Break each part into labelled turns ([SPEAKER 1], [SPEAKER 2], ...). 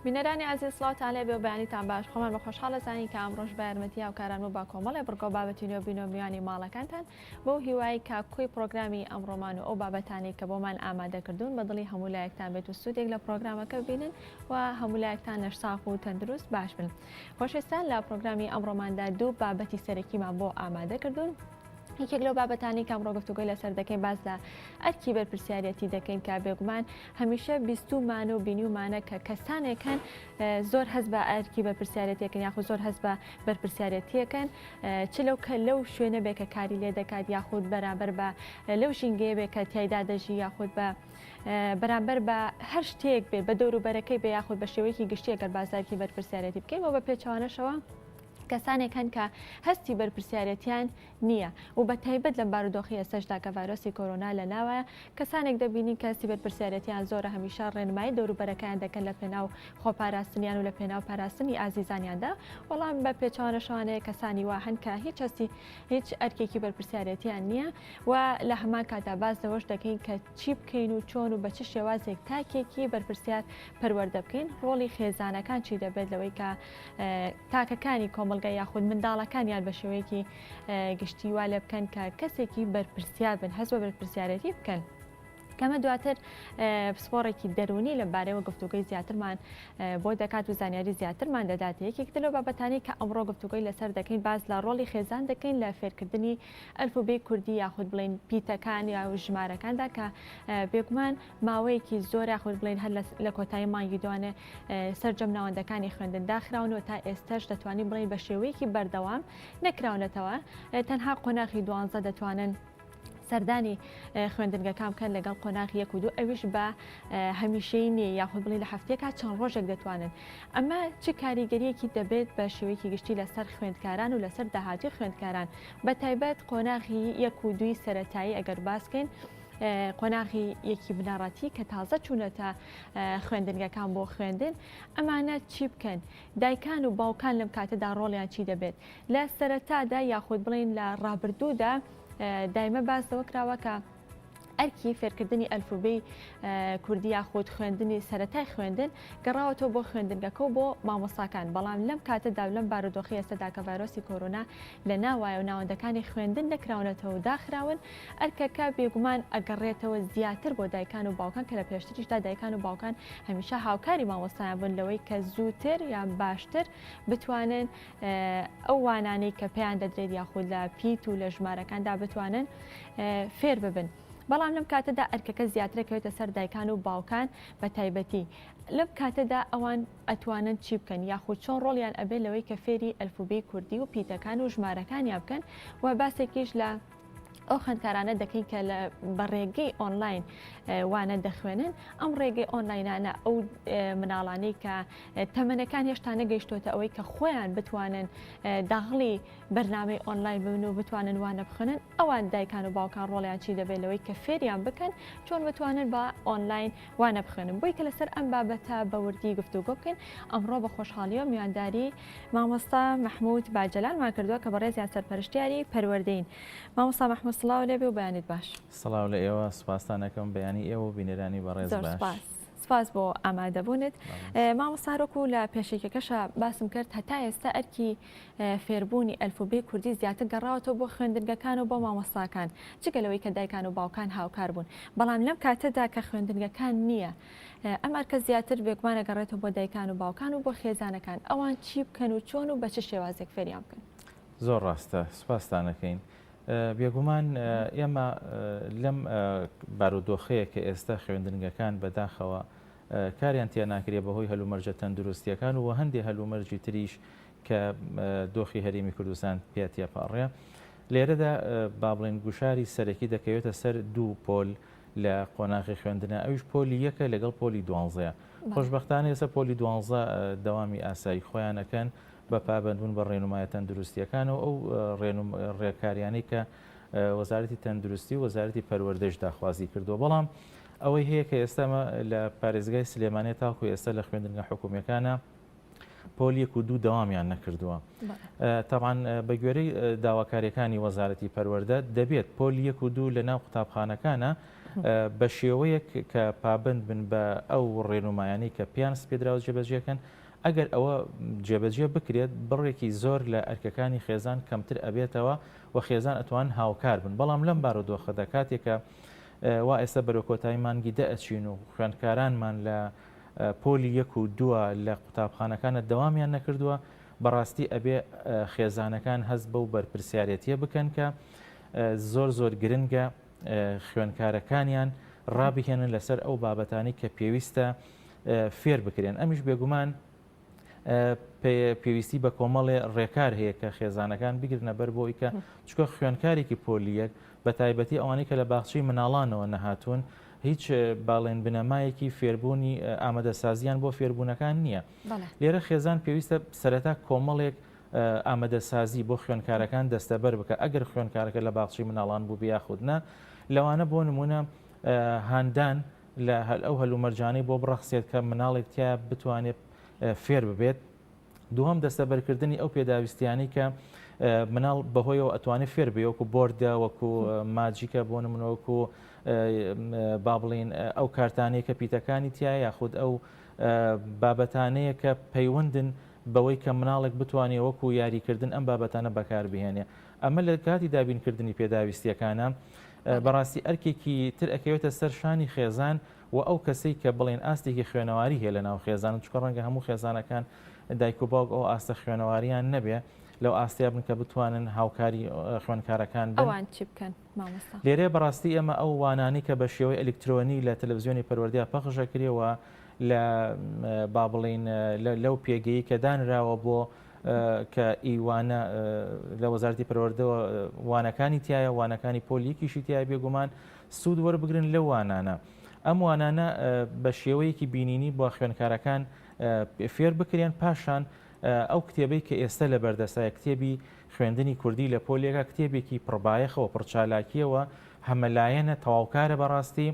[SPEAKER 1] بینەرانی عزیز سڵاوتان لێبێ و بەیانیتان باش خۆمان بە خۆشحاڵە زانی کە ئەمڕۆژ بە یارمەتیە و کارانمە با کۆمەڵێ بڕگۆ بابەتی نوێ بینۆ میوانی ماڵەکانتان بۆ هیوایی کا کوی پرۆگرامی ئەمڕۆمان و ئەو بابەتانی کە بۆمان ئامادەکردوون بە دڵی هەموو لایەکتان بێت و سوودێک لە پرۆگرامەکە ببینن و هەموو لایەکتان نەشساق و تەندروست باش بن. خۆشەویستان لە پرۆگرامی ئەمڕۆماندا دوو بابەتی سەرەکیمان بۆ ئامادەکردوون. یەکێک لەو بابەتانی کە ئەمڕۆ گفتوگۆی لەسەر دەکەین باز لە ئەرکی بەرپرسیارەتی دەکەین کە بێگومان هەمیشە بیستومانە و بینیومانە کە کەسانێکن زۆر هەست بە ئەرکی بەرپرسیارەتیەکەن یاخود زۆر هەست بە بەرپرسیارەتیەکەن چ لەو شوێنە بێ کە کاری لێ دەکات یاخود بەرامبەر بە لەو ژینگەیە بێ کە تیایدا دەژی یاخود بە بەرامبەر بە هەر شتێک بێ بە دەوروبەرەکەی بێ یاخود بە شێوەیەکی گشتی ئەگەر بازارکی بەرپرسیارەتی بکەین و بە پێچەوانەشەوە کەسانێکن کە هەستی بەرپرسیارەتیان نییە و بە تایبەت لە بارودۆخی ئێستاشدا کە ڤایرۆسی کۆرۆنا لە ناوایە کەسانێک دەبینی کە هەستی بەرپرسیارەتیان زۆرە هەمیشە ڕێنمایی دەوروبەرەکەیان دەکەن لە پێناو خۆپاراستنیان و لە پێناو پاراستنی ئازیزانیاندا بەڵام بە پێچوانەشانەیە کەسانی وا هەن کە هیچ ئەرکێکی بەرپرسیارەتیان نییە و لە هەمان کاتا باز دەوەش دەکەین کە چی بکەین و چۆن و بە چ شێوازێک تاکێکی بەرپرسیار پەروەردە بکەین ڕۆڵی خێزانەکان چی دەبێت لەوەی کە تاکەکانی کۆمەڵ یاخود منداڵەکانیان بە شێوەیەکی گشتی وا لێ بکەن کە کەسێکی بەرپرسیار بن هەست بە بەرپرسیارەتی بکەن. کەمە دواتر پسپۆڕێکی دەرونی لەبارەیەوە گفتوگوی زیاترمان بۆ دەکات و زانیاری زیاترمان دەدات یەکێکتر لەو بابەتانی کە ئەمڕۆ گفتوگوی لەسەر دەکەین باز لە ڕۆڵی خێزان دەکەین لە فێرکردنی ئەلفوبێی کوردی یاخود بڵین پیتەکان یا ژمارەکاندا کە بێگومان ماوەیەکی زۆر یاخود بڵین هەر لە کۆتایی مانگی دوانە سەرجەم ناوەندەکانی خوێندن داخراونەوە تا ئێستاش دەتوانین بڵین بە شێوەیەکی بەردەوام نەکراونەتەوە تەنها قۆناغی 12 دەتوانن سەردانی خوێندنگەکان بکەن لەگەڵ قۆناغی 1 و 2 ئەویش بە هەمیشەی نییە یاخود بڵی لە هەفتەیەکە چەند ڕۆژێک دەتوانن ئەمە چ کاریگەریەکی دەبێت بە شێوەیەکی گشتی لەسەر خوێندکاران و لەسەر داهاتی خوێندکاران بە تایبەت قۆناغی 1 و 2 سەرەتایی ئەگەر باسکەین قۆناغی یەکی بناڕەتی کە تازە چوونەتە خوێندنگەکان بۆ خوێندن ئەمانە چی بکەن دایکان و باوکان لەم کاتەدا ڕۆڵیان چی دەبێت لە سەرەتادا یاخود بڵین لە ڕابردوودا دایمە باسەوە کراوە کە ئەرکی فێرکردنی ئەلفوبێی کوردی یاخود خوێندنی سەرەتای خوێندن گەڕاوەتەوە بۆ خوێندنگەکە و بۆ مامۆستاکان بەڵام لەم کاتەدا لەم بارودۆخی ئێستادا کە ڤایرۆسی کۆرۆنا لە ناوایە و ناوەندەکانی خوێندن نەکراونەتەوە و داخراون ئەرکەکە بێگومان ئەگەڕێتەوە زیاتر بۆ دایکان و باوکان کە لە پێشتریشدا دایکان و باوکان هەمیشە هاوکاری مامۆستایان بن لەوەی کە زووتر یان باشتر بتوانن ئەو وانانەی کە پێیان دەدرێت یاخود لە پیت و لە ژمارەکاندا بتوانن فێر ببن. بەڵام لەم کاتەدا ئەرکەکە زیاترەکەوێتە سەر دایکان و باوکان بە تایبەتی لەم کاتەدا ئەوان ئەتوانن چی بکەن یاخود چۆن ڕۆڵیان ئەبێ لەوەی کە فێری ئەلفوبێی کوردی و پیتەکان و ژمارەکانیان بکەن و باسێکیش لە ئەو خوێندکارانە دەکەین کە بە ڕێگەی ئۆنلاین وانە دەخوێنن ئەم ڕێگەی ئۆنلاینانە ئەو مناڵانەی کە تەمەنەکان هێشتا نەگەیشتۆتە ئەوەی کە خۆیان بتوانن داخڵی بەرنامەی ئۆنلاین ببن و بتوانن وانە بخوێنن ئەوان دایکان و باوکان ڕۆڵیان چی دەبێت لەوەی کە فێریان بکەن چۆن بتوانن بە ئۆنلاین وانە بخوێنن بۆی کە لەسەر ئەم بابەتە بە وردی گفتوگۆ بکەین ئەمڕۆ بە خۆشحاڵی و میوانداری مامۆستا مەحموود باجەلانمان کردووە کە بەڕێزیان سەرپەرشتیاری پەروەردەین مامۆستا مەحموود سڵاو لێبێ و بەیانیت باش.
[SPEAKER 2] سڵاو لە ئێوە سوپاسانەکەم بەیانی ئێوە و بینەرانی بەڕێز باش.
[SPEAKER 1] سپاس بۆ ئامادەبوونت مامۆستاڕۆکو لە پێشێکەکەشە باسم کرد هەتا ئێستا ئەرکی فێربوونی ئەلفوبێی کوردی زیاتر گەڕاوەتەوە بۆ خوێندنگەکان و بۆ مامۆستاکان جگەلەوەی کە دایکان و باوکان هاوکار بوون بەڵام لەم کاتەدا کە خوێندنگەکان نییە ئەم ئەرکە زیاتر بێگومانە گەڕێتەوە بۆ دایکان و باوکان و بۆ خێزانەکان ئەوان چی بکەن و چۆن و بە چه شێوازێک فێریان بکەن.
[SPEAKER 2] زۆر ڕاستە سوپاسدانەکەین. بێگومان ئێمە لەم بارودۆخەیە کە ئێستا خوێندنگەکان بەداخەوە کاریان تیا ناکرێت بەهۆی هەلومەرجە تەندروستیەکان و هەندێک هەلومەرجی تریش کە دۆخی هەرێمی کوردستان پێ پاڕێ لێرەدا با بڵێن گوشاری سەرەکی دەکەوێتە سەر دوو پۆل لە قۆناغی خوێندنە ئەویش پۆلی یەکە لەگەڵ پۆلی 12 خۆشبەختانە ئێستا پۆلی 12 دەوامی ئاسایی خۆیانەکەن بە پابندبوون بە ڕێنمایە تەندروستیەکانەوە ئەو ڕێکاریانەی کە وەزارەتی تەندروستی و وەزارەتی پەروەردەش داخوازی کردووە بەڵام ئەوەی هەیە کە ئێستامە لە پارێزگای سلێمانێ تاکو ئێستا لە خوێندنگە حکوومیەکانە پۆل 1 و 2 دەوامیان نەکردووە تاوان بە گوێرەی داواکاریەکانی وەزارەتی پەروەردە دەبێت پۆل 1 و 2 لە ناو قوتابخانەکانە بە شێوەیەک کە پابند بن بە ئەو ڕێنمایانی کە پیان سپێدراوە جێبەجێکەن ئەگەر ئەوە جێبەجێ بکرێت بڕێکی زۆر لە ئەرکەکانی خێزان کەمتر ئەبێتەوە و خێزان ئەتوان هاوکار بن بەڵام لەم بارودۆخەدا کاتێکە وا ئێستا بەرەو کۆتایی مانگی دەچین و خوێندکارانمان لە پۆلی 1 و 2 لە قوتابخانەکانە دەوامیان نەکردووە بەڕاستی ئەبێ خێزانەکان هەست بەو بەرپرسیارەتیە بکەن کە زۆر گرنگە خوێندکارەکانیان ڕابهێنن لەسەر ئەو بابەتانی کە پێویستە فێر بکرێن ئەمیش بێگومان پێویستی بە کۆمەڵێ ڕێکار هەیە کە خێزانەکان بگرنە بەر بۆی کە چکە خوێندکارێکی پۆلیەک بە تایبەتی ئەوانەی کە لە باخچەی مناڵانەوە نەهاتوون هیچ باڵێن بنەمایەکی فێربوونی ئامادەسازیان بۆ فێربوونەکان نییە لێرە خێزان پێویستە سەرەتا کۆمەڵێک ئامادەسازی بۆ خوێندکارەکان دەستەبەر بکە ئەگەر خوێندکارەکە لە باخچەی مناڵان بوو بیاخودنا لەوانە بۆ نمونە هاندان لە ئەو هەلومەرجانەی بۆ بڕەخسێت کە مناڵێک تیا بتوانێت فێر ببێت دووەم دەستەبەرکردنی ئەو پێداویستیانی کە مناڵ بەهۆیەوە ئەتوانێت فێر بێ وەکو بۆردە وەکو ماجیکە بۆ نمونەوەکو با بڵین ئەو کارتانەیە کە پیتەکانی تیا یاخود ئەو بابەتانەیە کە پەیوەندن بەوەی کە مناڵێک بتوانێت وەکو یاریکردن ئەم بابەتانە بەکاربهێنێ ئەمە لە کاتی دابینکردنی پێداویستیەکانە بەڕاستی ئەرکێکی تر ئەکەوێتە سەر شانی خێزان و ئەو کەسەی کە بڵێن ئاستێکی خوێنەواری هەیە لە ناو خێزان چکە ڕەنگە هەموو خێزانەکان دایک و باوک ئەو ئاستە خوێنەواریان نەبێ لەو ئاستیا بن کە بتوانن هاوکاری خوێندکارەکان بن
[SPEAKER 1] ئەوان چی بکەن مامۆستا
[SPEAKER 2] لێرێ بەڕاستی ئەمە ئەو وانانی کە بە شێوەی ئەلکترۆنی لە تەلەڤیزیۆنی پەروەردیا پەخشە کردەوە لە با بڵین لەو پێگەیی کە دانراوە بۆ کە ئیوانە لە وەزارەتی پەروەردەوە وانەکانی تایە وانەکانی پۆلیکیشی تایە بێگومان سوود وەربگرن لەو وانانە ئەم وانانە بە شێوەیەکی بینینی بۆ خوێندکارەکان فێر بکرێن پاشان ئەو کتێبەی کە ئێستا لە بەردەسایە کتێبی خوێندنی کوردی لە پۆلێکە کتێبێکی پڕبایەخەوە پڕچالاکیەوە هەمەلایەنە تەواوکارە بەڕاستی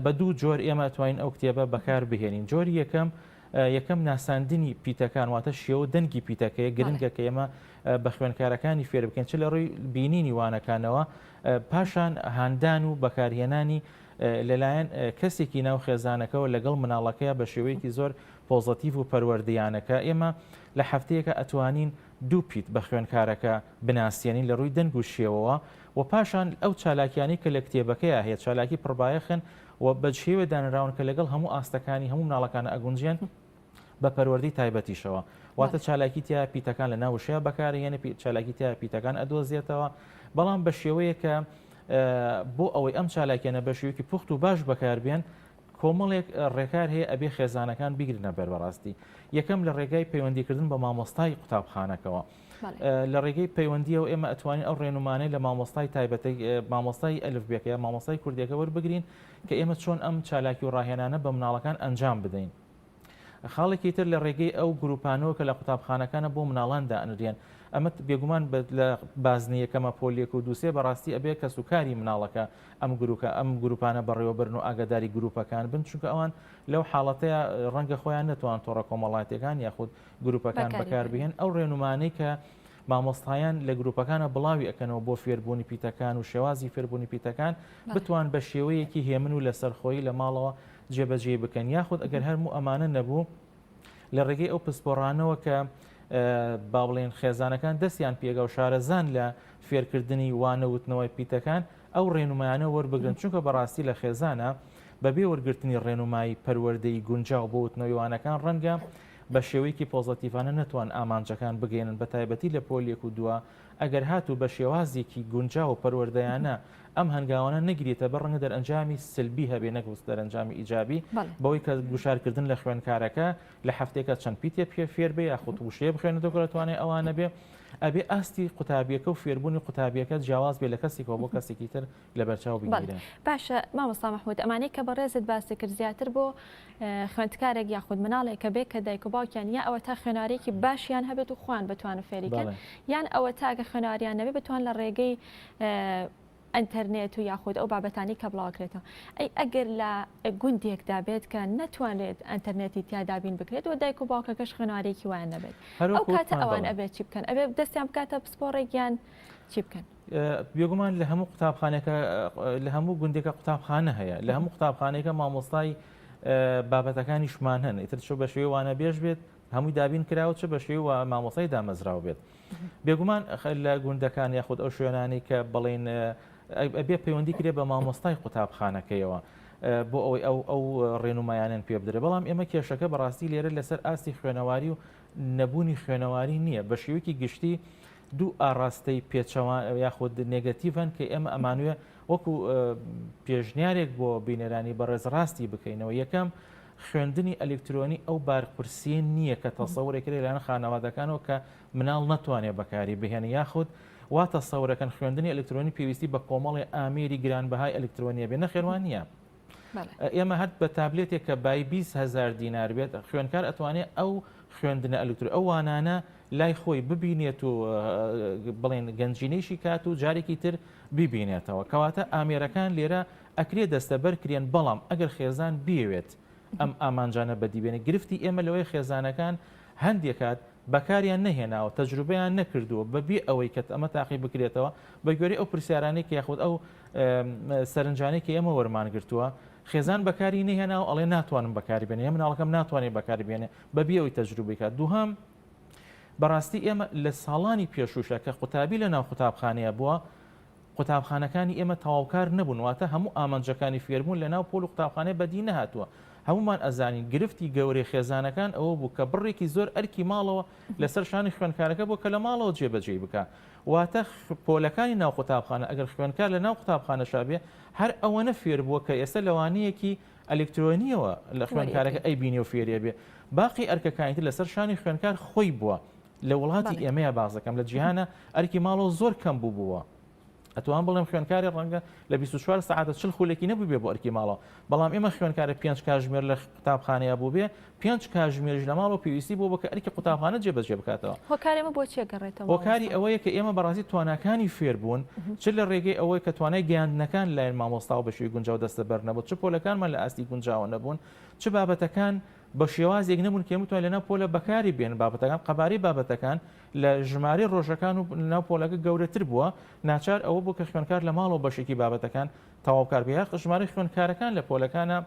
[SPEAKER 2] بە دوو جۆر ئێمە توانین ئەو کتێبە بەکار بهێنین جۆری یەکەم ناساندنی پیتەکان واتە شێوە دەنگی پیتەکەیە گرنگە کە ئێمە بە خوێندکارەکانی فێر بکەین چ لە ڕووی بینینی وانەکانەوە پاشان هاندان و بەکارهێنانی لەلایەن کەسێکی ناو خێزانەکەەوە لەگەڵ مناڵەکەیە بە شێوەیەکی زۆر پۆزتیڤ و پەروەردەیانەکە ئێمە لە هەفتەیەکە ئەتوانین دوو پیت بە خوێندکارەکە بناسیێنین لە ڕووی دەنگ و شێوەوە و پاشان ئەو چالاکیانی کە لە کتێبەکەیە هەیە چالاکی پڕبایەخن و بە شێوە دانراون کە لەگەڵ هەموو ئاستەکانی هەموو مناڵەکانە ئەگونجیان بە پەروەردەی تایبەتیشەوە واتە چالاکی تیا پیتەکان لە ناوشەیە بەکارهێنە چالاکی تیا پیتەکان ئەدۆزیێتەوە بەڵام بە شێوەیە کە بۆ ئەوەی ئەم چالاکیانە بە شێوەیەکی پوخت و باش بەکاربێن کۆمەڵێک ڕێکار هەیە ئەبێ خێزانەکان بیگرنە بەربەڕاستی یەکەم لە ڕێگای پەیوەندیکردن بە مامۆستای قوتابخانەکەەوە لە ڕێگەی پەیوەندیەوە ئێمە ئەتوانین ئەو ڕێنمانەی لە مامۆستای تایبەتی مامۆستای ئەلفبێکەیە مامۆستای کوردیەکە وەربگرین کە ئێمە چۆن ئەم چالاکی و ڕاهێنانە بە مناڵەکان ئەنجام بدەین خاڵێکی تر لە ڕێگەی ئەو گروپانەوە کە لە قوتابخانەکانە بۆ مناڵاندا ئەنرێن ئەمە بێگومان لە بازنیەکەمە پۆلیەک و دووسێ بەڕاستی ئەبێ کە سوکاری مناڵەکە ئەم گروپانە بەڕێوەبرن و ئاگاداری گروپەکان بن چونکە ئەوان لەو حاڵەتەیە ڕەنگە خۆیان نەتوان تۆڕە کۆمەڵاتیەکان یاخود گروپەکان بەکاربهێن ئەو ڕێنمانەی کە مامۆستایان لە گروپەکانە بڵاوی ئەکەنەوە بۆ فێربوونی پیتەکان و شێوازی فێربوونی پیتەکان بتوان بە شێوەیەکی هێمن و لەسەرخۆیی لە ماڵەوە جێبەجێ بکەن یاخود ئەگەر هەرموو ئەمانە نەبوو لە ڕێگەی ئەو پسپۆڕانەوە کە با بڵێن خێزانەکان دەستیان پێگە و شارەزان لە فێرکردنی وانەوتنەوەی پیتەکان ئەو ڕێنمایانە وەربگرن چونکە بەڕاستی لە خێزانە بەبێ وەرگرتنی ڕێنمایی پەروەردەی گونجاو بۆ وتنەوەی وانەکان ڕەنگە بە شێوەیەکی پۆزتیڤانە نەتوان ئامانجەکان بگەێنن بە تایبەتی لە پۆلیەک و دووە ئەگەر هاتوو بە شێوازێکی گونجاو و پەروەردەیانە ئەم هەنگاوانە نەگرێتە بەڕەنگە دەرئەنجامی سلبی هەبێ نەگوست دەرەنجامی ئیجابی بەوەی کە گوشارکردن لە خوێندکارەکە لە هەفتێکە چەند پیتێ پێ فێر بێ یاخود وشەیە بخوێنێتەوە دەتوانێت ئەوانە بێ ئەبێ ئاستی قوتابیەکە و فێربوونی قوتابیەکە جیاواز بێ لە کەسێکەوە بۆ کەسێکی تر لە بەرچاو بگیرێن.
[SPEAKER 1] باشە مامۆستا مەحموود ئەمانەی کە بەڕێزت باسی کرد زیاتر بۆ خوێندکارێک یاخود مناڵێک کە بێ کە دایک و باوکیان یا ئەوە تا خوێناریەکی باشیان هەبێت و خوان بتوانە فێریکەن یان ئەوە تاگە خوێناریان نەبێ بتوان لە ڕێگەی ئەتەرنێت و یاخود ئەو بابەتانی کە بڵاوکرێتەوە ئەی ئەگەر لە گوندێکدا بێت کە نەتوانێت ئەتەرنێتی تیادابین بکرێت و دایک و باوکەکەش خوێنوارێکی وان نەبێت ئەو کاتە ئەوان ئەبێت چی بکەن ئەبێ دەستیان بکاتە پسپۆڕێکیان چی بکەن
[SPEAKER 2] بێگومان لە هەموو قوتابخانەکە لە هەموو گوندێکە قوتابخانە هەیە لە هەموو قوتابخانەیەکە مامۆستای بابەتەکانیشمان هەن ئیتر چۆ بە شێوەیە وانە بێژ بێت هەمووی دابین کراوە چ بە شێوە مامۆستای دامەزراوە بێت بێگومان لە گوندەکان یاخود ئەو شوێنانی کە بڵێن ئەبێ پەیوەندی کرێ بە مامۆستای قوتابخانەکەیەوە بۆ ئەوەی ئەو ڕێنمایانن پێ بدرێ بەڵام ئێمە کێشەکە بەڕاستی لێرە لەسەر ئاستی خوێنەواری و نەبوونی خوێنەواری نییە بە شێوەیەکی گشتی دوو ئاڕاستەی پێچەوان یاخود نێگەتیڤن کە ئێمە ئەمانوێ وەکو پێشنیارێک بۆ بینەرانی بەڕێزڕاستی بکەینەوە یەکەم خوێندنی ئەلکترۆنی ئەو بارپرسیە نییە کە تەسەورێکرێ لەنە خانەوادەکانەوە کە مناڵ نەتوانێت بەکاری بهێنە یاخود وا تەسەورەکەن خوێندنی ئەلکترۆنی پێویستی بە کۆمەڵی ئامێری گرانبەهای ئەلکترۆنیە بێ نەخێوان نییە ئێمە هەر بە تابلێتێک کە بای 20,000 دینار بێت خوێنکار ئەتوانێت ئەو خوێندنە ئەلکترۆنی ئەو وانانە لای خۆی ببینێت و بڵێن گەنجینەیشی کات و جارێکی تر ببینێتەوە کەواتە ئامێرەکان لێرە ئەکرێ دەستەبەر کرێن بەڵام ئەگەر خێزان بیاوێت ئەم ئامانجانە بەدیبێنێ گرفتی ئێمە لەوەی خێزانەکان هەندێک کات بەکاریان نەهێناوە تەجروبەیان نەکردووە بەبێ ئەوەی کە ئەمە تاقی بکرێتەوە بە گوێرەی ئەو پرسیارانەی کە یاخود ئەو سەرنجانەی کە ئێمە وەرمان گرتووە خێزان بەکاری نەهێناوە ئەڵێ ناتوانم بەکاری بێنێ مناڵەکەم ناتوانێت بەکاری بێنێ بەبێ ئەوی تەجروبەی کات دووهەم بەڕاستی ئێمە لە ساڵانی پێشوشە کە قوتابی لە ناو قوتابخانەیە بووە قوتابخانەکانی ئێمە تەواوکار نەبوون واتە هەموو ئامانجەکانی فێربوون لە ناو پۆل و قوتابخانەی بەدی نەهاتووە هەمومان ئەزانین گرفتی گەورەی خێزانەکان ئەوە بوو کە بڕێکی زۆر ئەرکی ماڵەوە لەسەر شانی خوێنکارەکە بۆ کە لە ماڵەوە جێبەجێ بکە واتە پۆلەکانی ناو قوتابخانە ئەگەر خوێنکار لە ناو قوتابخانەشا بێ هەر ئەوەنە فێر بووە کە ئێستا لەوانەیەکی ئەلکترۆنیەوە لە خوێنکارەکە ئەی بینی و فێریە بێ باقی ئەرکەکانیتر لەسەر شانی خوێنکار خۆی بووە لە وڵاتی ئێمەیە بازەکەم لە جیهانە ئەرکی ماڵەوە زۆر کەم بووە ئەتوان بڵێم خوێنکاری ڕەنگە لە 24 ساعتە 40 خولێکی نەبوو بێ بۆ ئەرکی ماڵەوە بەڵام ئێمە خوێنکارە 5 کاتژمێر لە قوتابخانەیە بوو بێ 5 کاتژمێرش لە ماڵەوە پێویستی بۆ بکە ئەرکی قوتابخانە جێبەجێ بکاتەوە
[SPEAKER 1] هۆکارێمە بۆ چێگەڕێتەوە
[SPEAKER 2] هۆکاری ئەوەیە کە ئێمە بەڕاستی تواناکانی فێر بوون چ لە ڕێگەی ئەوەی کە توانای گەیاندنەکان لایەن مامۆستا و بەشێوی گونجاو دەستەبەر نەبوو چ پۆلەکانمان لە ئاستی گونجاوە نەبوون چ بابەتەکان بە شێوازێک نەبوون کە ئێمەتوان لەناو پۆلە بەکاری بێن بابەتەکان قەبارەی بابەتەکان لە ژمارەی ڕۆژەکان و ناو پۆلەکە گەورەتر بووە ناچار ئەوە بوو کە خوێنکار لە ماڵەوە بەشێکی بابەتەکان تەواوکار بێ ژمارەی خوێنکارەکان لە پۆلەکانە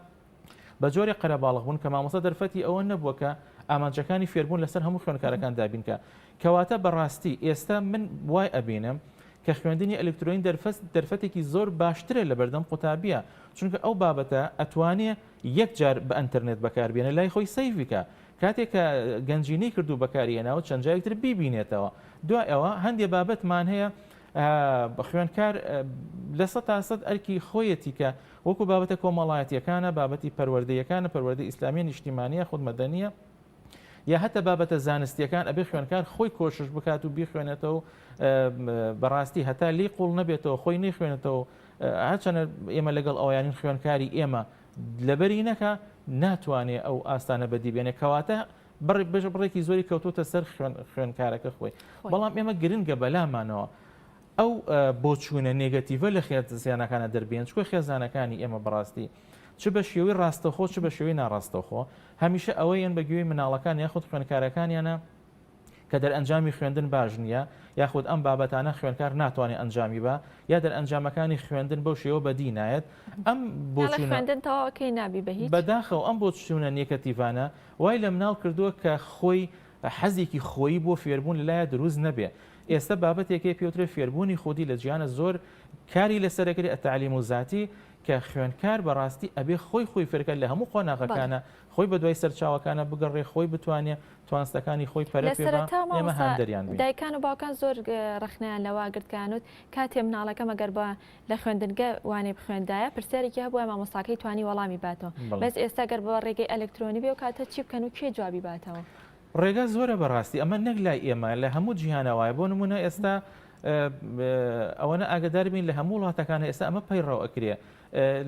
[SPEAKER 2] بە جۆری قەرەباڵغ بوون کە مامۆستا دەرفەتی ئەوە نەبووە کە ئامانجەکانی فێربوون لەسەر هەموو خوێنکارەکان دابینکە کەواتە بەڕاستی ئێستا من وای ئەبینم کە خوێندنی ئەلکترۆنی دەرفەتێکی زۆر باشترە لە بەردەم قوتابیە چونکە ئەو بابەتە ئەتوانێت یەک جار بە ئەنتەرنێت بەکاربێنە لای خۆی سەیڤیکە کاتێک کە گەنجینەی کردو بەکارهێناوە چەند جایەکتر بیبینێتەوە دوای ئەوە هەندێک بابەتمان هەیە بە خوێنکار لە 100% ئەرکی خۆیەتی کە وەکو بابەتە کۆمەڵایەتیەکانە بابەتی پەروەردەیەکانە پەروەردەی ئیسلامی نیشتیمانیە خودمەدەنیە یا هەتە بابەتە زانستیەکان ئەبێ خوێنکار خۆی کۆشش بکات و بیخوێنێتەوە بەڕاستی هەتا لی قوڵ نەبێتەوە خۆی نەیخوێنێتەوە هەرچەنە ئێمە لەگەڵ ئەویانین خوێنکاری ئێمە لەبەری نەکە ناتوانێت ئەو ئاستانە بەدیبێنێ کەواتە بڕێکی زۆری کەوتوتە سەر خوێنکارەکە خۆی بەڵام ئێمە گرنگە بەلامانەوە ئەو بۆچوونە نێگەتیڤە لە خێزانەکانە دەربێن چکۆ خێزانەکانی ئێمە بەڕاستی چ بە شێوەی ڕاستەخۆ چ بە شێوەی ناڕاستەخۆ هەمیشە ئەوەیان بەگوێی مناڵەکان یاخود خوێنکارەکانیانە کە دەرئەنجامی خوێندن باش نییە یاخود ئەم بابەتانە خوێنکار ناتوانێت ئەنجامی بە یا دەرئەنجامەکانی خوێندن بەو شێوە بەدی نایەت ئەم
[SPEAKER 1] خوێندنەوەکەی نابی بە هیچ
[SPEAKER 2] بەداخەوە ئەم بۆچوونە نێگەتیڤانە وای لە مناڵ کردووە کە خۆی حەزێکی خۆی بۆ فێربوون لەلایە دروست نەبێ ئێستا بابەتێکی پێوترێ فێربوونی خودی لە جیانە زۆر کاری لەسەرەکەی ئەتعلیم و ذاتی کە خوێنکار بەڕاستی ئەبێ خۆی فێرکە لە هەموو قۆناغەکانە خۆی بە دوای سەرچاوەکانە بگەڕێ خۆی بتوانێت توانستەکانی خۆی پەرەپێ ئێمە هەندەریان بین
[SPEAKER 1] دایکان و باوکان زۆر ڕخنیان لەوا گرتکانوت کاتێ مناڵەکەم ئەگەر بە لە خوێندنگە وانێ بخوێندایە پرسیارێکی هەبووە مامۆستاکەی توانی وەڵامی باتەوە بەس ئێستا گەر بە ڕێگەی ئەلکترۆنی بێ و کاتە چی بکەن و کێ جوابی باتەوە
[SPEAKER 2] ڕێگە زۆرە بەڕاستی ئەمە نەک لای ئێمە لە هەموو جیهانەوەیە بۆ نمونە ئێستا ئەوەنە ئاگدار بین لە هەموو وڵاتەکانە ئێستا ئەمە پەیڕەوە ئەکرێ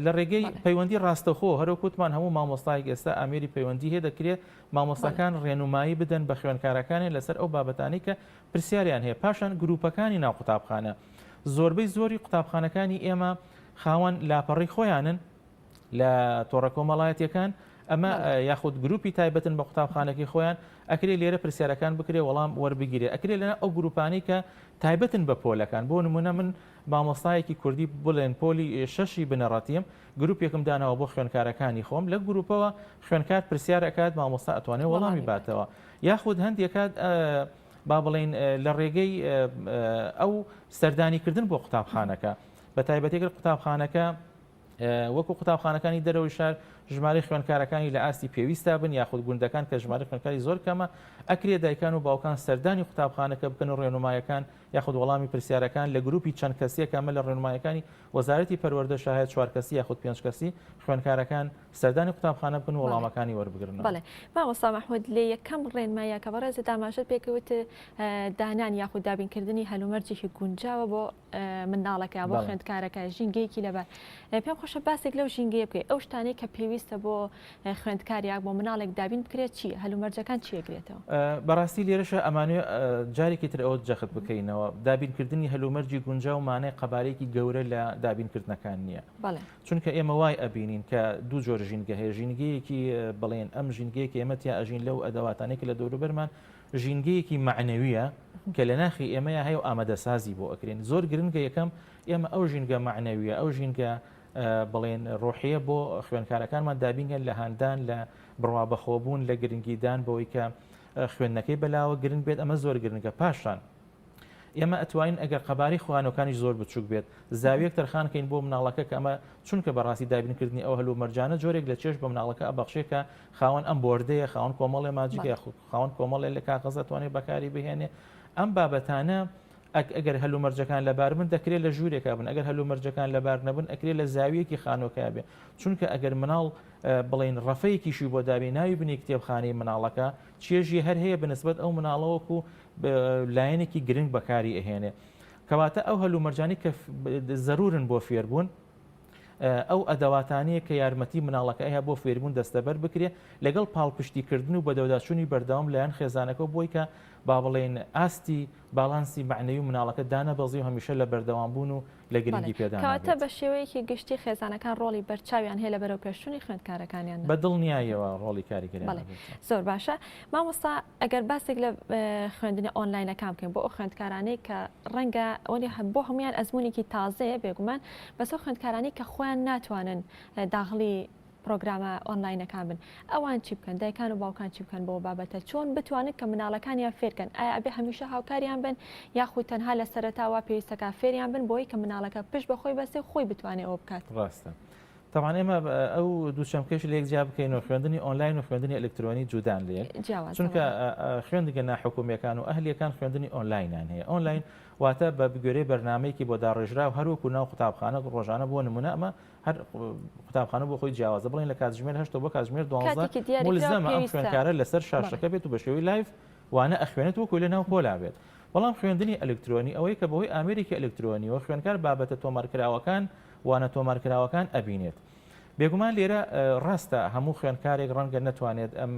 [SPEAKER 2] لە ڕێگەی پەیوەندی ڕاستەخۆ هەروکوتمان هەموو مامۆستایەک ئێستا ئامێری پەیوەندی هەیە دەکرێت مامۆستاکان ڕێنمایی بدەن بە خوێنکارەکانی لەسەر ئەو بابەتانی کە پرسیاریان هەیە پاشان گروپەکانی ناو قوتابخانە زۆربەی زۆری قوتابخانەکانی ئێمە خاوەن لاپەڕی خۆیانن لە تۆڕە کۆمەڵایەتیەکان ئەمە یاخود گروپی تایبەتن بە قوتابخانەکەی خۆیان ئەکرێ لێرە پرسیارەکان بکرێ وەڵام وەربگیرێ ئەکرێ لەنا ئەو گروپانی کە تایبەتن بە پۆلەکان بۆ نمونە من مامۆستایەکی کوردی بڵێن پۆلی شەشی بنەڕەتیم گروپێکم داناوە بۆ خوێنکارەکانی خۆم لە گروپەوە خوێنکار پرسیارەکات مامۆستا ئەتوانێت وەڵامی باتەوە یاخود هەندێکات با بڵێن لە ڕێگەی ئەو سەردانیکردن بۆ قوتابخانەکە بە تایبەتێکر قوتابخانەکە وەکو قوتابخانەکانی دەرەوەی شار ژمارە خوێنکارەکانی لە ئاستی پێویستە بن یاخود گوندەکان کە ژمارە خوێنکاری زۆر کەمە ئەکرێ دایکان و باوکان سەردانی قوتابخانەکە بکەن و ڕێنمایەکان یاخود وەڵامی پرسیارەکان لە گروپی چەند کەسیە کەمە لە ڕێنمایەکانی وەزارەتی پەروەردە شاهێت 4 کەسی یاخود 5 کەسی خوێنکارەکان سەردانی قوتابخانە بکەن و وەڵامەکانی وەربگرن.
[SPEAKER 1] بەڵێ مامۆستا مەحموود لێ یەکەم ڕێنمایە کە بەڕێز داماشت پێکەوت دانان یاخود دابینکردنی هەلومەرجێکی گونجاوە بۆ منداڵەکە بۆ خوێندکارەکە ژینگەیەکی لەبەر پێم خۆشە باسێک لەو ژینگەیە بکەیت ئەو شتانەی کە پێویستە بۆ خوێندکاریاک بۆ مناڵێک دابین بکرێت چی هەلومەرجەکان چیەگرێتەوە
[SPEAKER 2] بەڕاستی لێرەشە ئەمانوێ جارێکی تر ئەوە جەخت بکەینەوە دابینکردنی هەلومەرجی گونجاو مانای قەبارەیەکی گەورە لە دابینکردنەکان نییە چونکە ئێمە وای ئەبینین کە دوو جۆر ژینگە هەیە ژینگەیەکی بڵێن ئەم ژینگەیەکی ئێمە تیا ئەژین لەو ئەدەواتانێک لە دەوروبەرمان ژینگەیەکی معنەویە کە لە ناخی ئێمەیە هەیە و ئامادەسازی بۆ ئەکرێن زۆر گرنگە یەکەم ئێمە ئەو ژینگە معنەویە ئەو ژینگە بڵێن ڕۆحیە بۆ خوێنکارەکانمان دابینگەن لە هاندان لە بڕوا بەخۆبوون لە گرنگیدان بەوەی کە خوێندنەکەی بەلاوە گرنگ بێت ئەمە زۆر گرنگە پاشان ئێمە ئەتوانین ئەگەر قەباری خوانەکانی زۆر بچوک بێت زاویەک تەرخانکەین بۆ مناڵەکە کە ئەمە چونکە بەڕاستی دابینکردنی ئەو هەلومەرجانە جۆرێک لە چێش بە مناڵەکە ئەبەخشێکە خاوەن ئەم بۆردەیە خاوەن کۆمەڵێ ماجیکە خاوەن کۆمەڵێ لە کاغەز ئەتوانێت بەکاری بهێنێ ئەم بابەتانە ئەگەر هەلومەرجەکان لەبار بن دەکرێت لە ژوورێکا بن ئەگەر هەلومەرجەکان لەبار نەبن ئەکرێت لە زاویەکی خانۆکە بێ چونکە ئەگەر مناڵ بڵێن ڕەفەیەکیشی بۆ دابێ ناوی بنی کتێبخانەی مناڵەکە چێژی هەر هەیە بنسبەت ئەو مناڵەوەکو لایەنێکی گرنگ بەکاری ئەهێنێ کەواتە ئەو هەلومەرجانی کە زەرورن بۆ فێربوون ئەو ئەدەواتانەیە کە یارمەتی مناڵەکە هەیە بۆ فێربوون دەستەبەر بکرێ لەگەڵ پاڵپشتیکردن و بەدەوداچوونی بەردەوام لایەن خێزانەکە بۆی کە با بڵێن ئاستی باڵانسی معنەوی مناڵەکە دانە بەزی و هەمیشە لە بەردەوام بوون و لە گرنگی پێدان
[SPEAKER 1] کەواتە بە شێوەیەکی گشتی خێزانەکان ڕۆڵی بەرچاویان هەیە لە بەرەو پێشچوونی خوێندکارەکانیان
[SPEAKER 2] بە دڵنیاییەوە ڕۆڵی کاریگەریان
[SPEAKER 1] زۆر باشە مامۆستا ئەگەر باسێک لە خوێندنی ئۆنلاینەکان بکەین بۆ ئەو خوێندکارانەی کە ڕەنگە بۆ هەمویان ئەزمونێکی تازەیە بێگومان بەسەر خوێندکارانی کە خۆیان ناتوانن داخلی پرۆگرامە ئۆنلاینەکان بن ئەوان چی بکەن دایکان و باوکان چی بکەن بۆ بابەتە چۆن بتوانن کە مناڵەکانیان فێرکەن ئایا ئەبێ هەمیشە هاوکاریان بن یاخود تەنها لە سەرەتاوا پێویستەکە فێریان بن بۆی کە مناڵەکە پشت بەخۆی بەستێ خۆی بتوانێت ئەوە بکات
[SPEAKER 2] ڕاستە طبعا ئێمە ئەو دووچەمکەش لە یەکجیا بکەینەوە خوێندنی ئۆنلاین و خوێندنی ئەلکترۆنی جودان لێک چونکە خوێندنگە ناحکومیەکان و ئەهلیەکان خوێندنی ئۆنلاینان هەیە ئۆنلاین واتە بە بگوێرەی بەرنمەیەکی بۆ داڕێژرا و هەروەکو ناو قوتابخانە ڕۆژانە بۆ نمونە ئەمە هەر قوتابخانە بۆ خۆی جیاوازە بڵین لە کاتژمێر 8 بۆ کاتژمێر 12 ملزەمە ئەم خوێندکارە لەسەر شاشەکە بێت و بە شێوەی لایف وانە ئەخوێنێت وەکو لە ناو پۆلا بێت بەڵام خوێندنی ئەلکترۆنی ئەوەی کە بەهۆی ئامێریکی ئەلکترۆنی و خوێندکار بابەتە تۆمارکراوەکان وانە تۆمارکراوەکان ئەبینێت بێگومان لێرە ڕاستە هەموو خوێندکارێک ڕەنگە نەتوانێت ئەم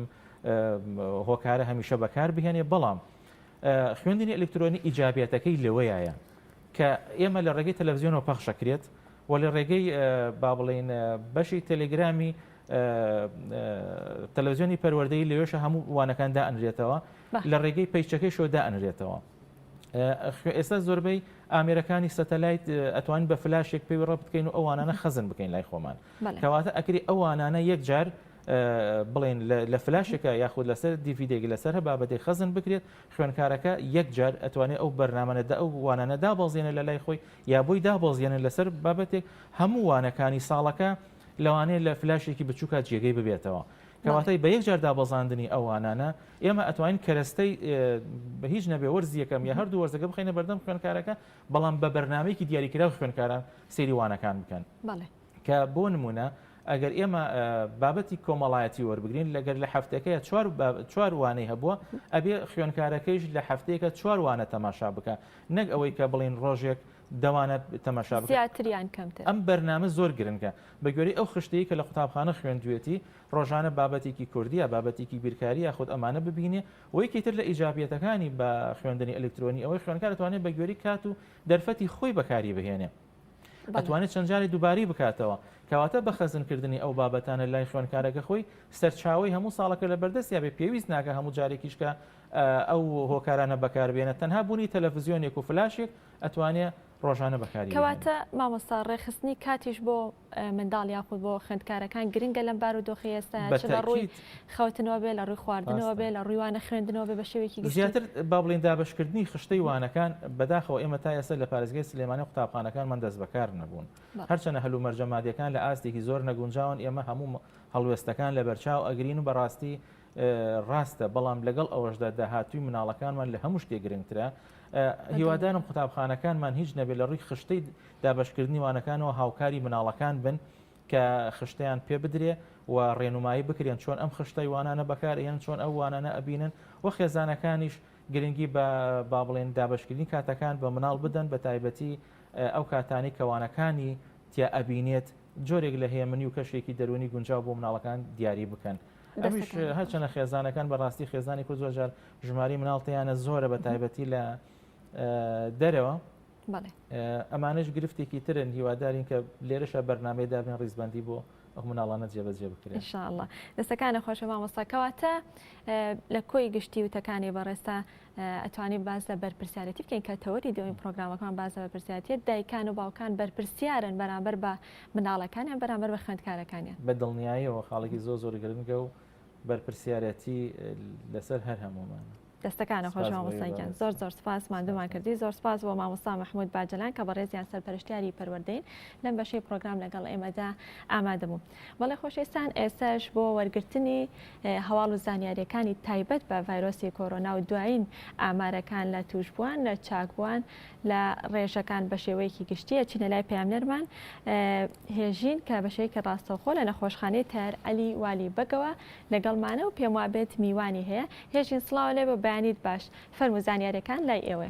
[SPEAKER 2] هۆکارە هەمیشە بەکار بهێنێ بەڵام خوێندنی ئەلکترۆنی ئیجابیەتەکەی لەوەیە کە ئێمە لە ڕێگەی تەلەڤیزیۆنەوە پەخشەکرێت و لە ڕێگەی با بڵێن بەشی تەلێگرامی تەلەڤیزیۆنی پەروەردەی لەوێشە هەموو وانەکان دائەنرێتەوە لە ڕێگەی پەیچەکەی شۆ دائەنرێتەوە ئێستا زۆربەی ئامێرەکانی سەتەلایت ئەتوانین بە فلاشێک پێی ڕەبط بکەین و ئەوانانە خەزن بکەین لای خۆمان کەواتە ئەکری ئەوانانە یەکجار بڵێن لە فلاشێکە یاخود لەسەر دیڤیدێک لەسەر بابەتێک خەزن بکرێت خوێنکارەکە یەکجار ئەتوانێت ئەو بەرنامەدا ئەو وانانە دابەزێنە لە لای خۆی یا بۆی دابەزێنن لەسەر بابەتێک هەموو وانەکانی ساڵەکە لەوانەیە لە فلاشێکی بچووکە جێگەی ببێتەوە کەواتەی بە یەکجار دابەزاندنی ئەوانانە ئێمە ئەتوانین کەرەستەی بە هیچ نەبێ وەرزیەکەم یا هەردوو وەرزەکە بخینە بەردەم خوێنکارەکە بەڵام بە بەرنامەیەکی دیاریکراو خوێنکاران سەیری وانەکان بکەن کە بۆ نمونە ئەگەر ئێمە بابەتی کۆمەڵایەتی وەربگرین لەگەر لە هەفتەکەیە چوار وانەی هەبووە ئەبێ خوێندکارەکەیش لە هەفتەیەکە چوار وانە تەماشا بکە نەک ئەوەی کە بڵین ڕۆژێک دەوانە تەماشا بکە
[SPEAKER 1] زیاتریان کەمتر
[SPEAKER 2] ئەم بەرنامە زۆر گرنگە بە گوێرەی ئەو خشتەیە کە لە قوتابخانە خوێندوێتی ڕۆژانە بابەتێکی کوردیە بابەتێکی بیرکاریە خۆت ئەمانە ببینێ وەیکیتر لە ئیجابیەتەکانی بە خوێندنی ئەلکترۆنی ئەوەی خوێنکار دەتوانێت بە گوێرەی کات و دەرفەتی خۆی بەکاری بهێنێ ئەتوانێت چەند جاری دووباری بکاتەوە کەواتە بە خەزنکردنی ئەو بابەتانە لای خوێنکارەکە خۆی سەرچاوی هەموو ساڵەکە لە بەردەستیا بێ پێویست ناکە هەموو جارێکیشکە ئەو هۆکارانە بەکاربێنە تەنها بوونی تەلەڤیزیۆنێک و فلاشێک ئەتوانێت ڕۆژانە بەکاری
[SPEAKER 1] کەواتە مامۆستا ڕێخستنی کاتیش بۆ منداڵ یاخود بۆ خوێندکارەکان گرنگە لەم بارودۆخی ئێستا چ لە ڕووی خەوتنەوە بێ لە ڕووی خواردنەوە بێ لە ڕوویوانە خوێندنەوە بێ بە شێوەیەکی
[SPEAKER 2] زیاتر با بڵین دابشکردنی خشتەی وانەکان بەداخەوە ئێمە تا ئێستا لە پارێزگای سلێمانی قوتابخانەکانمان دەست بەکار نەبوون هەرچەنە هەلو مەرجەمادیەکان لە ئاستێکی زۆر نەگونجاون ئێمە هەموو هەڵوێستەکان لە بەرچاو ئەگرین و بەڕاستی ڕاستە بەڵام لەگەڵ ئەوەشدا داهاتووی مناڵەکانمان لە هەموو شتێک گرنگترە هیوادارم قوتابخانەکانمان هیچ نەبێت لە ڕووی خشتەی دابشکردنی وانەکانەوە هاوکاری مناڵەکان بن کە خشتیان پێ بدرێ و ڕێنمایی بکرێن چۆن ئەم خشتەی وانانە بەکارێن چۆن ئەو وانانە ئەبینن و خێزانەکانیش گرنگی بە با بڵێن دابشکردنی کاتەکان بە مناڵ بدەن بە تایبەتی ئەو کاتانی کەوانەکانی تیا ئەبینێت جۆرێک لە هێمنی و کەشێکی دەرونی گونجاو بۆ مناڵەکان دیاری بکەن ئەمیش هەرچەنە خێزانەکان بەڕاستی خێزانی کورد زۆرجار ژماری مناڵتیانە زۆرە بە تایبەتی لە دەرەوە ئەمانش گرفتێکی ترن هیوادارین کە لێرەشە بەرنامەی دابن ڕیزبندی بۆ ئەو مناڵانە جێبەجێ بکرێن
[SPEAKER 1] ئینشاءالله دەستەکانە خۆشە مامۆستاکەواتە لە کۆی گشتی وتەکانی بەڕێستا ئەتوانین باز لە بەرپرسیارەتی بکەین کە تەوەری دەوەین پرۆگرامەکان باز لە بەرپرسیارەتیە دایکان و باوکان بەرپرسیارن بەرامبەر بە مناڵەکانیان بەرامبەر بە خوێندکارەکانیان
[SPEAKER 2] بە دڵنیاییەوە خاڵێکی زۆر گرنگە و بەرپرسیارەتی لەسەر هەر هەمومان
[SPEAKER 1] دەستەکانە خۆش مامۆستایان زۆر سپاس مادومان کردی زۆر سپاس بۆ مامۆستا محمود باجەلان کە بەڕێزیان سەرپەرشتیاری پەروەردەین لەم بەشەی پرۆگرام لەگەڵ ئێمەدا ئامادە بوو بەڵێ خۆشەویستان ئێستاش بۆ وەرگرتنی هەواڵ و زانیاریەکانی تایبەت بە ڤایرۆسی کۆرۆنا و دوایین ئامارەکان لە توشبووان لە چاکبووان لە ڕێژەکان بە شێوەیەکی گشتیە چینە لای پامنەرمان هێژین کە بەشەیەکە ڕاستەوخۆ لە نەخۆشخانەی تار ئەلی والی بەگەوە لەگەڵمانە و پێم وابێت میوانی هەیە هێژین سڵاو لێ بە بەیانیت باش فەرموو زانیاریەکان لای ئێوە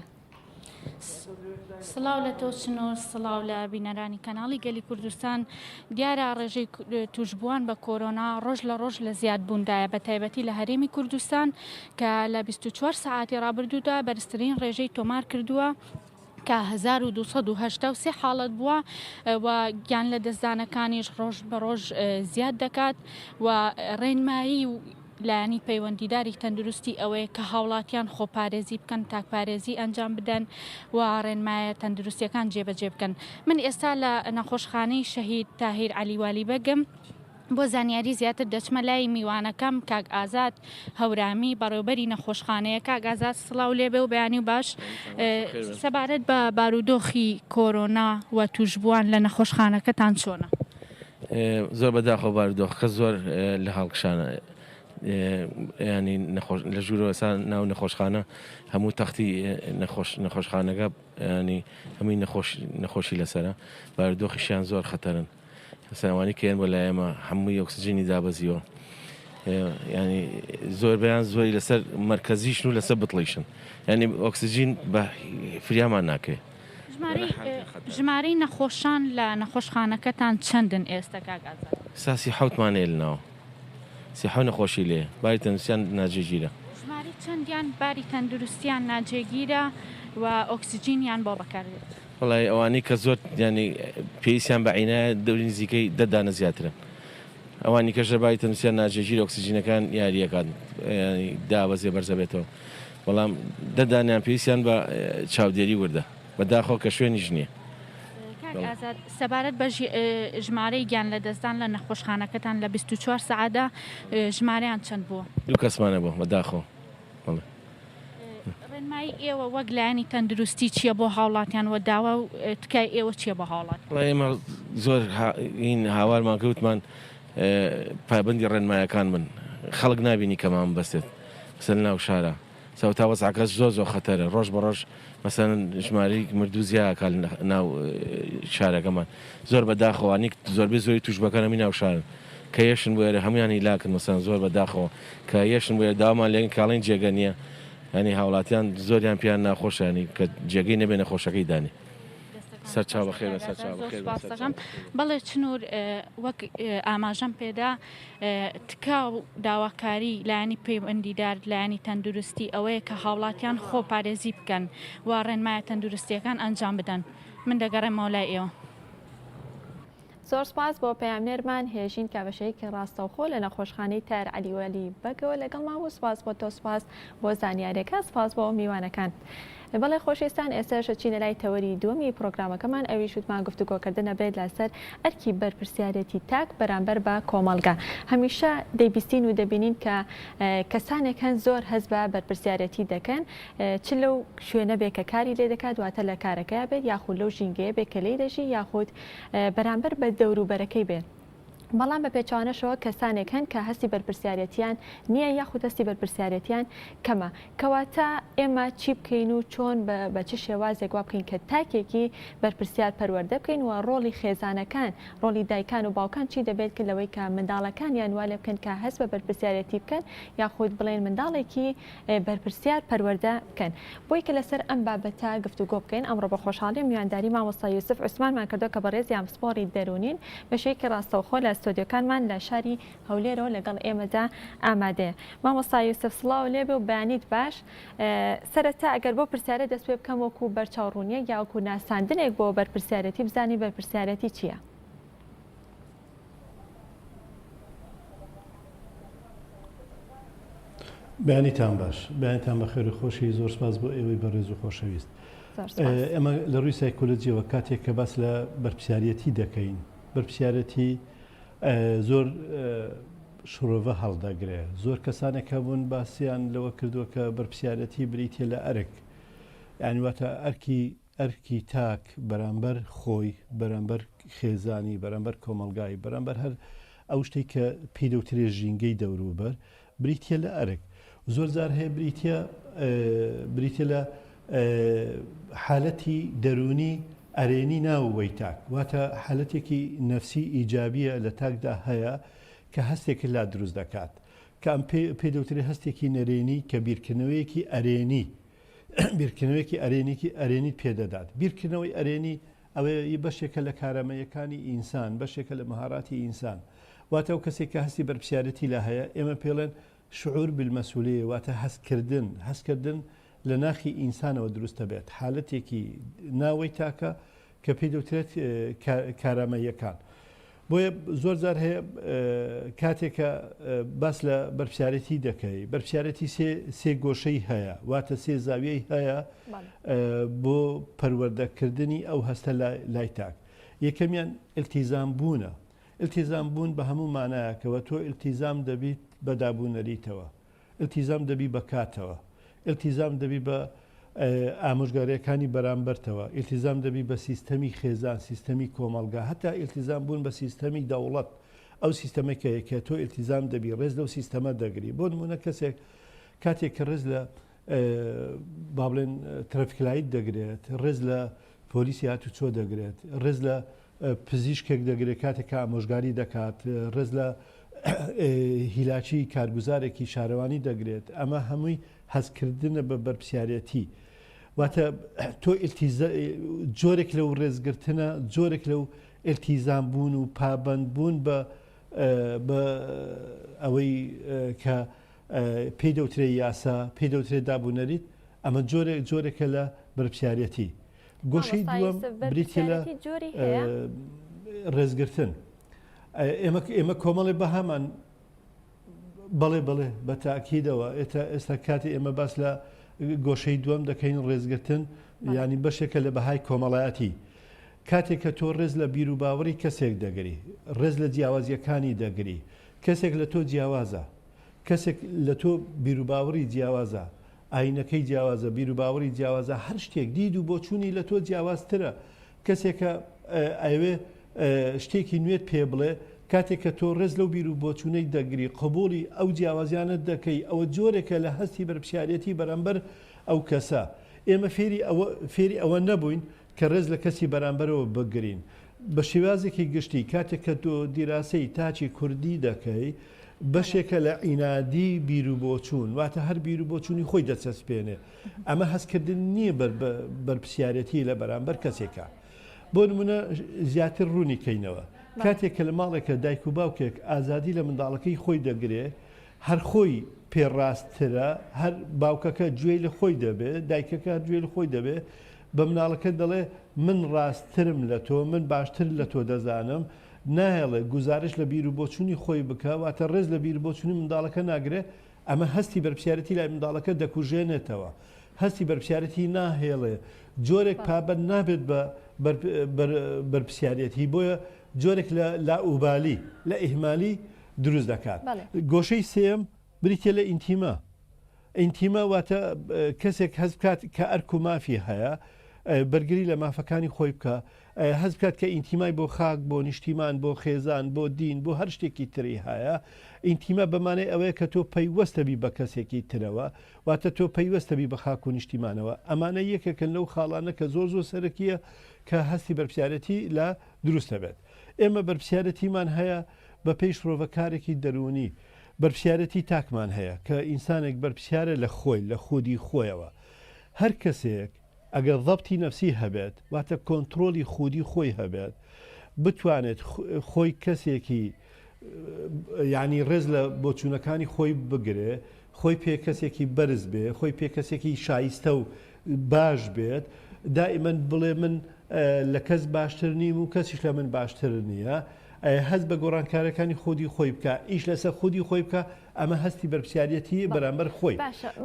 [SPEAKER 3] سڵاو لە تۆ چنۆر سڵاو لە بینەرانی کەناڵی گەلی کوردستان دیارە ڕێژەی توشبووان بە کۆرۆنا ڕۆژ لە ڕۆژ لە زیادبووندایە بە تایبەتی لە هەرێمی کوردستان کە لە 24 ساعتی ڕابردوودا بەرزترین ڕێژەی تۆمار کردووە کە 1283 حاڵەت بووە و گیان لە دەستدانەکانیش ڕۆژ بە ڕۆژ زیاد دەکات و ڕێنمایی و لایانی پەیوەندیداری تەندروستی ئەوەیە کە هاوڵاتیان خۆپارێزی بکەن تاکپارێزی ئەنجام بدەن و ڕێنمایە تەندروستیەکان جێبەجێ بکەن من ئێستا لە نەخۆشخانەی شەهید تاهیر عەلیوالی بەگم بۆ زانیاری زیاتر دەچمە لای میوانەکەم کاک ئازاد هەورامی بەڕێوەبەری نەخۆشخانەیە کاک ئازاد سڵاو لێبێ و بەیانی و باش سەبارەت بە بارودۆخی کۆرۆنا و توشبووان لە نەخۆشخانەکەتان چۆنە
[SPEAKER 4] زۆر بەداخۆ بارودۆخەکە زۆر لە هەڵکشانە ینی لە ژوورەوەسا ناو نەخۆشخانە هەموو تەختی نەخۆشخانەکە ینی هەمووی نەخۆشی لەسرە بارودۆخیشیان زۆر خەتەرن سەروانی کێن بۆ لای ئێمە هەمووی ئۆکسجینی دابەزیەوە ینی زۆر بەیان زۆری لەسەر مرکزیشن و لەسەر بتڵیشن ینی ئۆکسجین بە فریامان ناکەێت
[SPEAKER 3] ژمارەی نەخۆشان لە نەخۆشخانەکەتان چەندن ئێستا کاک ئازاد
[SPEAKER 4] ساسی حوتمانەیە لەناوە سیحەو نەخۆشی لێ باری تەندروستیان ناجێگیرە
[SPEAKER 3] ژماری چەندیان باری تەندروستیان ناجێگیرە و ئۆکسجینیان بۆ بەکارێت
[SPEAKER 4] وڵای ئەوانی کە زۆر ینی پێویستیان بە عینایە دەوری نزیکەی دەدانە زیاترن ئەوانی کەش باری تەندروستیان ناجێگیر ئۆکسجینەکان یاریەکان دابەزێ بەرزە بێتەوە بەڵام دەدانیان پێویستیان بە چاودێری وردە بەداخۆ کە شوێنیش نییە
[SPEAKER 3] سەبارەت بە ژمارەی گیان لە دەستدان لە نەخۆشخانەکەتان لە 24 سعادا ژمارەیان چەند بووە؟
[SPEAKER 4] دوو کەسمانە بوو بەداخۆ
[SPEAKER 3] ڕێنمایی ئێوە وەک لایانی تەندروستی چییە بۆ هاوڵاتیان و داوا و تکای ئێوە چییە بە هاوڵات؟
[SPEAKER 4] ئێمە زۆر این هاوارمان کەوتمان پابندی ڕێنمایەکان من خەڵک نبینی کەمان بەستێت سەر ناو شارە سەوتا وەزعەکە زۆر خەتەرە ڕۆژ بە ڕۆژ مەسەن ژماری مردوو زیاکە ناو شارەکەمان زۆر بەداخەوانی زۆربەی زۆری توشبەکەنەمی ناو شارن کە یەشن بۆێرە هەمویانی لاکن مەسەن زۆر بەداخەوە کە یەشن بۆێ داوامان لێن کاڵین جێگە نییە ینی هاوڵاتیان زۆریان پیان ناخۆشانی کە جێگەی نەبێ نەخۆشەکەی دانی سەرچاو بەخێر
[SPEAKER 3] سپاسەکەم بەڵێ چنوور وەک ئاماژەم پێدا تکاو داواکاری لایانی پەیوەندیدار لایانی تەندروستی ئەوەیە کە هاوڵاتیان خۆپارێزی بکەن وا ڕێنمایە تەندروستیەکان ئەنجام بدەن من دەگەڕێمەوە لای ئێوە.
[SPEAKER 1] زۆر سپاس بۆ پەیامنێرمان هێژین کابەشەیەکی ڕاستەوخۆ لە نەخۆشخانەی تار عەلیوەلی بەگەوە لەگەڵ ماوە سپاس بۆ تۆ سپاس بۆ زانیاریەکە سپاس بۆ میوانەکان. بەڵێ خۆشەویستان ئێستاش چینە لای تەوەری دووەمی پرۆگرامەکەمان ئەویش وتمان گفتوگۆکردنە بێت لەسەر ئەرکی بەرپرسیارەتی تاک بەرامبەر بە کۆمەڵگا. هەمیشە دەیبیستین و دەبینین کە کەسانێکن زۆر هەز بە بەرپرسیارەتی دەکەن چ لەو شوێنە بێ کە کاری لێ دەکات واتە لە کارەکەی بێت یاخود لەو ژینگەیە بێ کە لێی دەژی یاخود بەرامبەر بە دەوروبەرەکەی بێت. بەڵام بە پێچوانەشەوە کەسانێک هەن کە هەستی بەرپرسیارەتیان نییە یاخود هەستی بەرپرسیارەتیان کەمە کەواتە ئێمە چی بکەین و چۆن بە چ شێوازێک وا بکەین کە تاکێکی بەرپرسیار پەروەردە بکەین و ڕۆڵی خێزانەکان ڕۆڵی دایکان و باوکان چی دەبێت کە لەوەی کە منداڵەکان یان وا لێ بکەن کە هەست بە بەرپرسیارەتی بکەن یاخود بڵێن منداڵێکی بەرپرسیار پەروەردە بکەن بۆی کە لەسەر ئەم بابەتە گفتوگۆ بکەین ئەمڕۆ بە خۆشحاڵی میوانداری مامۆستا یوسف عوسمانمان کردو کە بەڕێز یامسپۆری دەرونین بەشێکی ڕاستەوخۆ لە استودیۆکانمان لە شاری هەولێرەوە لەگەڵ ئێمەدا ئامادەیە. مامۆستا یوسف سڵاو لێبێ و بەیانیت باش سەرەتا ئەگەر بۆ پرسیارە دەست پێ بکەم وەکو بەرچاوڕوونیە یا وەکو ناساندنێک بۆ بەرپرسیارەتی بزانی بەرپرسیارەتی چییە؟
[SPEAKER 5] بەیانیتان باش بەیانیتان بە خێر و خۆشی زۆر سپاس بۆ ئێوەی بەڕێز و خۆشەویست. ئێمە لە ڕووی سایکۆلۆجیەوە کاتێک کە باس لە بەرپرسیارەتی دەکەین بەرپرسیارەتی زۆر شڕۆڤە هەڵدەگرێ زۆر کەسانێک هەبوون باسییان لەوە کردووە کە بەرپرسیارەتی بریتە لە ئەرک یعنی واتە ئەرکی تاک بەرامبەر خۆی بەرامبەر خێزانی بەرامبەر کۆمەلگای بەرامبەر هەر ئەو شتێک کە پێی دەوترێ ژینگەی دەوروبەر بریتە لە ئەرک زۆر جار هەیە بریتە لە حالەتی دەرونی ئەرێنی ناوەوەی تاک واتە حالەتێکی نەفسی ئیجابیە لە تاکدا هەیە کە هەستێکی لا دروست دەکات کە ئەم پێ دەوترێ هەستێکی نەرێنی کە بیرکردنەوەیەکی ئەرێنی بیرکردنەوەیەکی ئەرێنیت پێدەدات بیرکردنەوەی ئەرێنی ئەوەی بەشێکە لە کارەمەیەکانی ئینسان بەشێکە لە مەهاراتی ئینسان واتە ئەو کەسێک کە هەستی بەرپرسیارەتی لە هەیە ئێمە پێڵێن شعور بالمەسئولەیە واتە هەستکردن لە ناخی ئینسانەوە دروستە بێت حالەتێکی ناوەی تاکە کە پێی دەوترێت کارامەیەکان بۆیە زۆر جار هەیە کاتێکە باس لە بەرپرسیارەتی دەکەی بەرپرسیارەتی سێ گۆشەی هەیە واتە سێ زاویەی هەیە بۆ پەروەردەکردنی ئەو هەستە لای تاک یەکەمیان ئیلتیزام بوونە ئیلتیزام بوون بە هەموو مانایەکەوە تۆ ئیلتیزام دەبیت بە دابوونەریتەوە ئیلتیزام دەبی بە کاتەوە ئیلتیزام دەبی بە ئامۆژگاریەکانی بەرامبەرتەوە ئیلتیزام دەبی بە سیستەمی خێزان سیستەمی کۆمەلگا هەتا ئیلتیزام بوون بە سیستەمی دەوڵەت ئەو سیستەمێکەیە کە تۆ ئیلتیزام دەبی ڕێز لەو سیستەمە دەگری بۆ نمونە کەسێک کاتێک کە ڕێز لە با بڵێن ترەفیکلایت دەگرێت ڕێز لە پۆلیسی هاتوچۆ دەگرێت ڕێز لە پزیشکێک دەگرێت کاتێک کە ئامۆژگاری دەکات ڕێز لە هیلاکی کارگوزارێکی شارەوانی دەگرێت ئەمە هەمووی هەستکردنە بە بەرپرسیارەتی واتە تۆ جۆرێک لەو ڕێزگرتنە جۆرێک لەو ئیلتیزام بوون و پابەند بوون بە ئەوەی کە پێی دەوترێ یاسا پێی دەوترێت دابوونەریت ئەمە جۆرێکە لە بەرپرسیارەتی گۆشەی دووەم بریتە لە ڕێزگرتن ئێمە کۆمەڵێ بە هەمان بەڵێ بە تاکیدەوە ئێستا کاتی ئێمە باس لە گۆشەی دووەم دەکەین ڕێزگرتن ینی بەشێکە لە بەهای کۆمەڵایەتی کاتێک کە تۆ ڕێز لە بیر و باوەڕی کەسێک دەگری ڕێز لە جیاوازیەکانی دەگری کەسێک لە تۆ جیاوازە کەسێک لە تۆ بیر و باوەڕی جیاوازە ئاینەکەی جیاوازە بیر و باوەڕی جیاوازە هەر شتێک دید و بۆچوونی لە تۆ جیاوازترە کەسێکە ئەوێ شتێکی نوێت پێ بڵێ کاتێک کە تۆ ڕێز لەو بیر و بۆچوونەی دەگری قبولی ئەو جیاوازیانت دەکەی ئەوە جۆرێکە لە هەستی بەرپرسیارەتی بەرامبەر ئەو کەسە. ئێمە فێری ئەوە نەبووین کە ڕێز لە کەسی بەرامبەرەوە بگرین. بە شێوازێکی گشتی کاتێک کە تۆ دیراسەی تاچی کوردی دەکەی بەشێکە لە عینادی بیر و بۆچوون واتە هەر بیر و بۆچوونی خۆی دەچەسپێنێ. ئەمە هەستکردن نییە بەرپرسیارەتی لە بەرامبەر کەسێکە. بۆ نمونە زیاتر ڕوونی کەینەوە کاتێک کە لە ماڵێکە دایک و باوکێک ئازادی لە منداڵەکەی خۆی دەگرێ هەر خۆی پێڕاستترە هەر باوکەکە گوێی لە خۆی دەبێت دایکەکە گوێ لە خۆی دەبێت بە مناڵەکە دەڵێ من ڕاستترم لە تۆ من باشتر لە تۆ دەزانم نایڵێ گزارش لە بیر و بۆچوونی خۆی بکە واتە ڕێز لە بیر بۆچوونی منداڵەکە ناگرێت ئەمە هەستی بەرپرسیارەتی لای منداڵەکە دەکوژێنێتەوە هەستی بەرپرسیارەتی ناهێڵێ جۆرێک پابەت نابێت بە بەرپرسیارەتی بۆیە جۆرێک لە لاوبالی لە ئیهمالی دروست دەکات. گۆشەی سێم بریتە لە ئینتیمە. ئینتیمە واتە کەسێک حەز بکات کە ئەرک و مافی هەیە بەرگری لە مافەکانی خۆی بکە حەز بکات کە ئینتیمای بۆ خاک بۆ نیشتیمان بۆ خێزان بۆ دین بۆ هەر شتێکی تری هەیە. ئینتیمە بەمانەی ئەوەیە کە تۆ پەیوەستەبی بە کەسێکی ترەوە واتە تۆ پەیوەستەبی بە خاک و نیشتیمانەوە. ئەمانە یەکێکن لەو خاڵانە کە زۆر سەرەکیە کە هەستی بەرپرسیارەتی لە دروستە بێت. ئێمە بەرپرسیارەتیمان هەیە بە پێی شرۆڤەکارێکی دەرونی بەرپرسیارەتی تاکمان هەیە کە ئینسانێک بەرپرسیارە لە خۆی لە خودی خۆیەوە. هەر کەسێک ئەگەر ضەبتی نەفسی هەبێت واتە کۆنتترۆلی خودی خۆی هەبێت بتوانێت خۆی کەسێکی ینی ڕێز لە بۆچوونەکانی خۆی بگرێ خۆی پێ کەسێکی بەرز بێ خۆی پێ کەسێکی شایستە و باش بێت دائیمەن بڵێ من لە کەس باشتر نیم و کەسیش لە من باشتر نییە هەست بە گۆڕانکارەکانی خودی خۆی بکە ئیش لەسەر خودی خۆی بکە ئەمە هەستی بەرپرسیارەتی بەرامبەر خۆی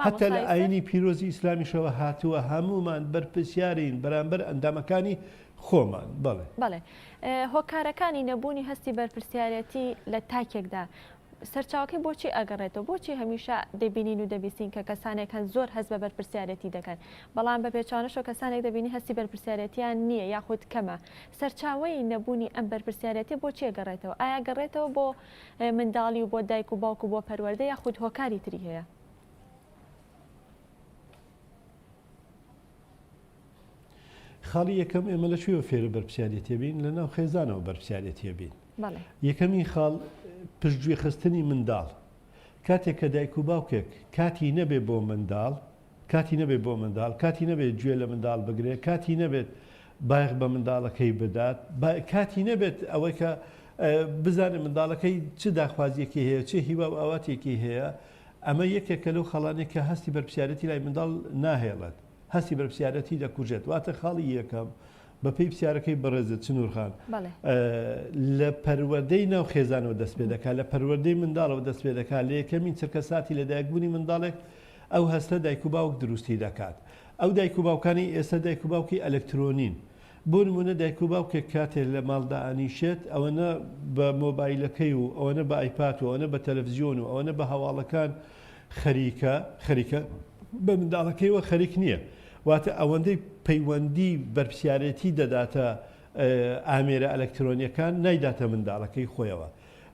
[SPEAKER 5] هەتا لە ئاینی پیرۆزی ئیسلامیشەوە هاتووە هەمومان بەرپرسیارین بەرامبەر ئەندامەکانی خۆمان.
[SPEAKER 1] بەڵێ هۆکارەکانی نەبوونی هەستی بەرپرسیارەتی لە تاکێکدا سەرچاوەکەی بۆچی ئەگەڕێتەوە بۆچی هەمیشە دەبینین و دەبیستین کە کەسانێک هەن زۆر هەست بە بەرپرسیارەتی دەکەن بەڵام بە پێچوانەشەوە کەسانێک دەبینی هەستی بەرپرسیارەتیان نییە یاخود کەمە سەرچاوی نەبوونی ئەم بەرپرسیارەتی بۆچی ئەگەڕێتەوە ئایا گەڕێتەوە بۆ منداڵی و بۆ دایک و باوک و بۆ پەروەردە یاخود هۆکاری تری هەیە؟
[SPEAKER 5] خاڵی یەکەم ئێمە لەکوێوە فێرە بەرپرسیارەتی بین لەناو خێزانەوە بەرپرسیارەتی بین. یەکەمی خاڵ پشتگوێ خستنی منداڵ کاتێک کە دایک و باوکێک کاتی نەبێ بۆ منداڵ کاتی نەبێت گوێ لە منداڵ بگرێت کاتی نەبێت بایغ بە منداڵەکەی بدات کاتی نەبێت ئەوەی کە بزانێت منداڵەکەی چ داخوازیەکی هەیە چه هیوا و ئاواتێکی هەیە ئەمە یەکێکە لەو خەڵانێک کە هەستی بەرپرسیارەتی لای منداڵ ناهێڵێت هەستی بەرپرسیارەتی دەکوژێت واتە خاڵی یەکەم بە پێی پرسیارەکەی بەڕێزت چنوورخان لە پەروەردەی ناو خێزانەوە دەست پێ دەکات لە پەروەردەی منداڵەوە دەست پێ دەکات لە یەکەمین چرکە ساتی لە دایکبوونی منداڵێک ئەو هەستە دایک و باوک دروستی دەکات ئەو دایک و باوکانی ئێستا دایک و باوکی ئەلکترۆنین بۆ نمونە دایک و باوکێک کاتێک لە ماڵدا ئانیشێت ئەوەنە بە مۆبایلەکەی و ئەوەنە بە ئایپات و ئەوەنە بە تەلەڤیزیۆن و ئەوەنە بە هەواڵەکان خەریکە بە منداڵەکەیەوە خەریک نییە واتە ئەوەندەی پەیوەندی بەرپرسیارەتی دەداتە ئامێرە ئەلکترۆنیەکان نایداتە منداڵەکەی خۆیەوە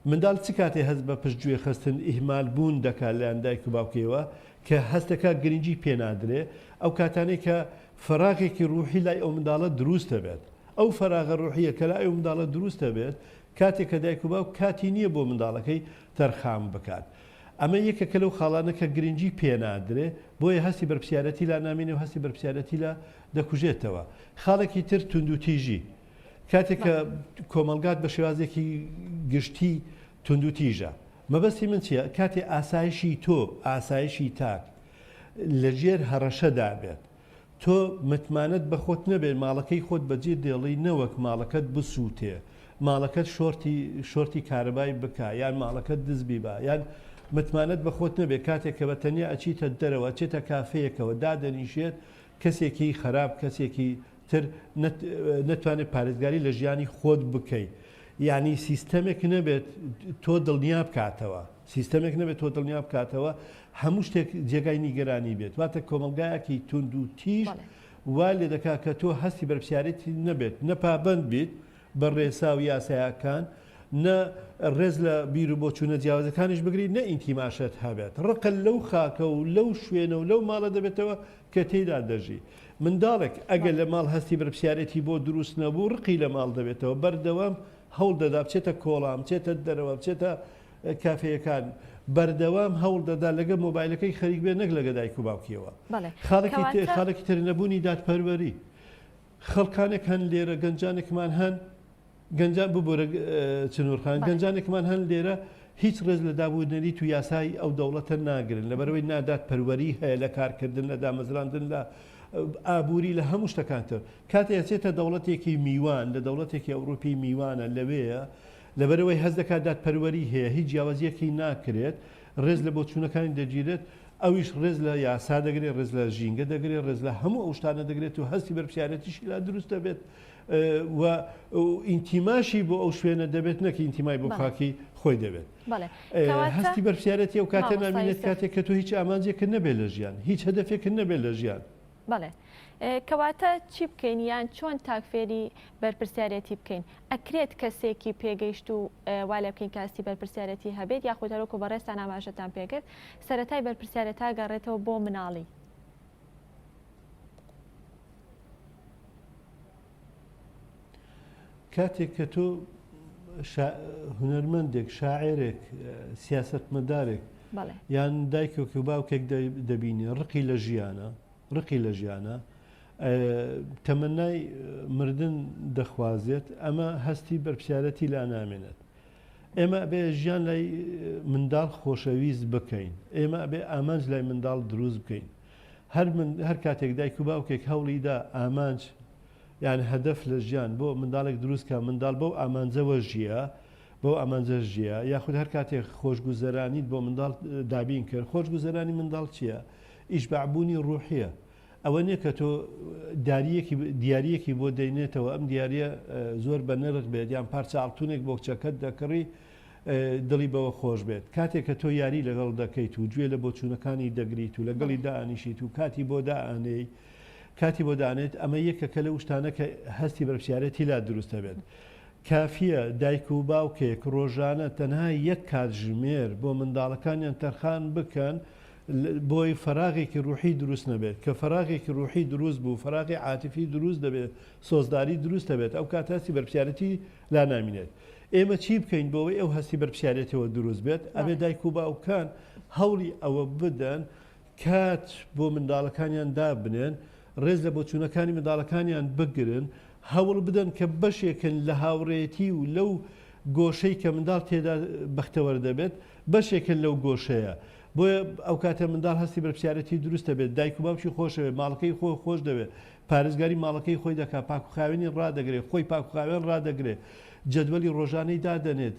[SPEAKER 5] منداڵ چ کاتێ هەست بە پشتگوێ خستن ئیهمال بوون دەکات لەلایەن دایک و باوکەوە کە هەستەکە گرنگی پێنادرێ ئەو کاتانەی کە فەراغێکی ڕوحی لای ئەو منداڵە دروستە بێت ئەو فەراغە ڕوحیە کە لای ئەو منداڵە دروستە بێت کاتێک کە دایک و باوک کاتی نییە بۆ منداڵەکەی تەرخام بکات ئەمە یەکێکە لەو خاڵانە کە گرنگی پێنادرێ بۆیە هەستی بەرپرسیارەتی لا نامێنێ و هەستی بەرپرسیارەتی لا دەکوژێتەوە خاڵێکی تر توندوتیژی کاتێک کە کۆمەلگات بە شێوازێکی گشتی توندوتیژە مەبەستی من چییە کاتێ ئاسایشی تۆ ئاسایشی تاک لەژێر هەڕەشەدا بێت تۆ متمانەت بە خۆت نەبێت ماڵەکەی خۆت بەجێ دێڵی نەوەک ماڵەکەت بسووتێ ماڵەکەت شۆرتی کارەبای بکە یان ماڵەکەت دزبی بە یان متمانەت بە خۆت نەبێت کاتێک کە بە تەنیا ئەچیتە دەرەوە چێتە کافەیەکەوە دادەنیشێت کەسێکی خراپ کەسێکی تر نەتوانێت پارێزگاری لە ژیانی خۆت بکەیت یعنی سیستەمێک نەبێت تۆ دڵنیا بکاتەوە سیستەمێک نەبێت تۆ دڵنیا بکاتەوە هەموو شتێک جێگای نیگەرانی بێت واتە کۆمەلگایەکی تونند و تیژ وا لێ دەکات کە تۆ هەستی بەرپرسیارەتی نەبێت نەپابند بیت بە ڕێسا و یاسایەکان نە ڕێز لە بیر و بۆچوونە جیاوازەکانیش بگریت نە ئینتیماشەت هەبێت ڕقل لەو خاکە و لەو شوێنە و لەو ماڵە دەبێتەوە کە تێدا دەژی منداڵێک ئەگەر لە ماڵ هەستی بەرپسیارەتی بۆ دروست نەبوو ڕقی لە ماڵ دەبێتەوە بەردەوام هەوڵ دەدا بچێتە کۆڵام بچێتە دەرەوە بچێتە کافەیەکان بەردەوام هەوڵ دەدا لەگە مۆبایلەکەی خەریک بێ نەک لەگە دایک و باوکیەوە خاڵێکی تر نەبوونی دادپەروەری خەڵکانێک هەن لێرە گەنجانێکمان هەن گەنجان ببوورە چنوورخان گەنجانێکمان هەن لێرە هیچ ڕێز لە دابوونەری تو یاسای ئەو دەوڵەتە ناگرن لەبەرەوەی نادات پەروەری هەیە لە کارکردن لە دامەزراندن لە ئابووری لە هەموو شتەکانتر کاتێ چێتە دەوڵەتێکی میوان لە دەوڵەتێکی ئەوروپی میوانە لەوەیە لەبەرەوەی هەز دەکات دادپەروەری هەیە هیچ جیاوازیەکی ناکرێت ڕێز لە بۆچوونەکانی دەگیرێت ئەویش ڕێز لە یاسا دەگرێت ڕێز لە ژینگە دەگرێت ڕێز لە هەموو ئەو شتانە دەگرێت و هەستی بەرپسیارەتیشی لا دروست دەبێت و ئینتیماشی بۆ ئەو شوێنە دەبێت نەکی ئینتیمای بۆ خاکی خۆی دەبێت هەستی بەرپسیارەتی ئەو کاتە نامێنێت کاتێک کە تۆ هیچ ئامانجێکرد نەبێت لە ژیان هیچ هەدەفێکرد نەبێت لە ژیان
[SPEAKER 1] بەڵێ کەواتە چی بکەین یان چۆن تاکفێری بەرپرسیارەتی بکەین ئەکرێت کەسێکی پێگەیشت و وا لێ بکەین کاستی بەرپرسیارەتی هەبێت یاخود هەروەکو بەڕێستان ئاماژەتان پێکرد سەرەتای بەرپرسیارەتە گەڕێتەوە بۆ مناڵی
[SPEAKER 5] کاتێک کە تۆ هونەرمەندێک شاعرێک سیاسەتمەدارێک یان دایکێک و باوکێک دەبینی ڕقی لە ژیانە تەمەنای مردن دەخوازێت ئەمە هەستی بەرپسیارەتی لا نامێنێت ئێمە بێ ژیان لای منداڵ خۆشەویست بکەین ئێمە بێ ئامانج لای منداڵ دروست بکەین هەر کاتێک دایک و باوکێک هەوڵیدا ئامانج یان هەدەف لە ژیان بۆ منداڵێک دروستکە منداڵ بەو ئامانجەوە ژیە بەو ئامانجە ژیە یاخود هەر کاتێک خۆشگوزەرانیت بۆ منداڵ دابین کرد خۆشگوزەرانی منداڵ چییە؟ ئیشبعبوونی ڕوحیە ئەوە نییە کە تۆ دیارەکی بۆ دەینێتەوە ئەم دیارە زۆر بە نرخ بێت یان پارچە ئاڵتونێک بۆ کچەکەت دەکڕی دڵی بەوە خۆش بێت کاتێک کە تۆ یاری لەگەڵ دەکەیت و گوێ لە بۆچوونەکانی دەگریت و لەگەڵی دائانیشیت و کاتی بۆ دائانەی کاتی بۆ دانێت ئەمە یەکەکە لە شتانە کە هەستی بەرپسیارەتی لا دروستە بێت کافیە دایک و باوکێک ڕۆژانە تەنها یەک کاتژمێر بۆ منداڵەکانیان تەرخان بکەن بۆی فەراغێکی ڕوحی دروست نەبێت کە فەراغێکی ڕوحی دروست بوو فەراغی عاتیفی دروست دەبێت سۆزداری دروست دەبێت ئەو کات هەستی بەرپسیارەتی لا نامینێت ئێمە چی بکەین بۆەوەی ئەو هەستی بەرپسیارەتەوە دروست بێت ئەبێ دایک و باوکان هەوڵی ئەوە بدەن کات بۆ منداڵەکانیان دابنێن ڕێز لە بۆچوونەکانی منداڵەکانیان بگرن هەوڵ بدەن کە بەشێکن لە هاوڕێتی و لەو گۆشەی کە منداڵ تێدا بەختەوەر دەبێت بەشێکن لەو گۆشەیە بۆیە ئەو کاتە منداڵ هەستی بەرپسیارەتی دروستە بێت دایک و باوکی خۆشەوێت ماڵەکەی خۆش دەوێت پارێزگاری ماڵەکەی خۆی دەکات پاکوخاوێنی ڕدەگرێت خۆی پاکوخاوێن ڕدەگرێت جدوەلی ڕۆژانەی دادەنێت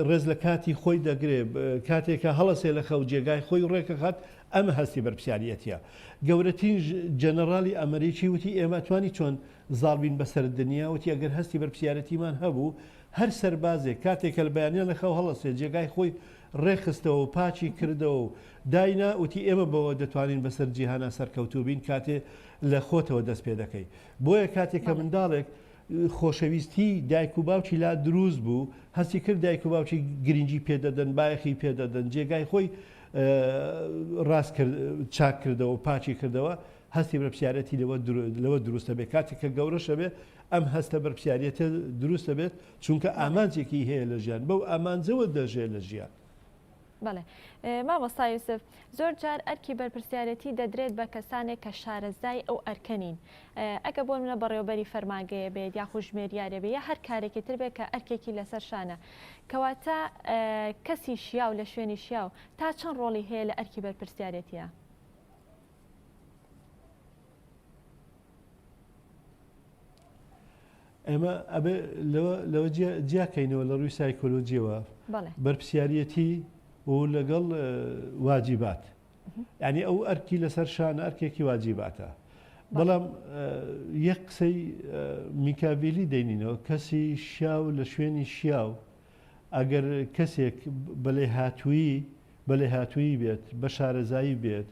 [SPEAKER 5] ڕێز لە کاتی خۆی دەگرێت کاتێکە هەڵەسێ لە خەو جێگای خۆی ڕێکەخات ئەمە هەستی بەرپسیارەتیە گەورەترین جەنەرالی ئەمریکی وتی ئێمە توانی چۆن زاڵبین بەسەر دنیا وتی ئەگەر هەستی بەرپسیارەتیمان هەبوو هەر سەربازێک کاتێکە لە بەیانیان لە خەو هەڵەسێت جێگای خۆی ڕێخستەوە و پاچی کردەوە و داینا وتی ئێمە بەوە دەتوانین بەسەر جیهانە سەرکەوتوو بین کاتێ لە خۆتەوە دەست پێ دەکەی بۆیە کاتێککە منداڵێک خۆشەویستی دایک و باوکی لا دروست بوو هەستی کرد دایک و باوکی گرنگی پێدەدەن بایەخی پێدەدەن جێگای خۆی ڕاست چاک کردەوە و پاچی کردەوە هەستی بەرپسیارەتی لەوە دروستە بێت کاتێک کە گەورەشە بێت ئەم هەستە بەرپسیارەتە دروستە بێت چونکە ئامانجێکی هەیە لە ژیان بەو ئامانجەوە دەژێت لە ژیان
[SPEAKER 1] بەڵێ مامۆستا یوسف زۆر جار ئەرکی بەرپرسیارەتی دەدرێت بە کەسانێک کە شارەزای ئەو ئەرکەنین ئەگە بۆ منە بەڕێوەبەری فەرمانگەیە بێت یاخود ژمێریارە بێت یا هەر کارێکی تر بێت کە ئەرکێکی لەسەر شانە کەواتە کەسی شیاو لە شوێنی شیاو تا چەند ڕۆڵی هەیە لە ئەرکی بەرپرسیارەتیە
[SPEAKER 5] ئێمە ئەبێ لەوە جیاکەینەوە لە ڕووی سایکۆلۆجیەوە بەرپسیارەتی و لەگەڵ واجیبات یعنی ئەو ئەرکی لەسەر شانە ئەرکێکی واجیباتە بەڵام یەک قسەی میکاڤیلی دەینینەوە کەسی شیاو لە شوێنی شیاو ئەگەر کەسێک بەلێ هاتووی بێت بە شارەزایی بێت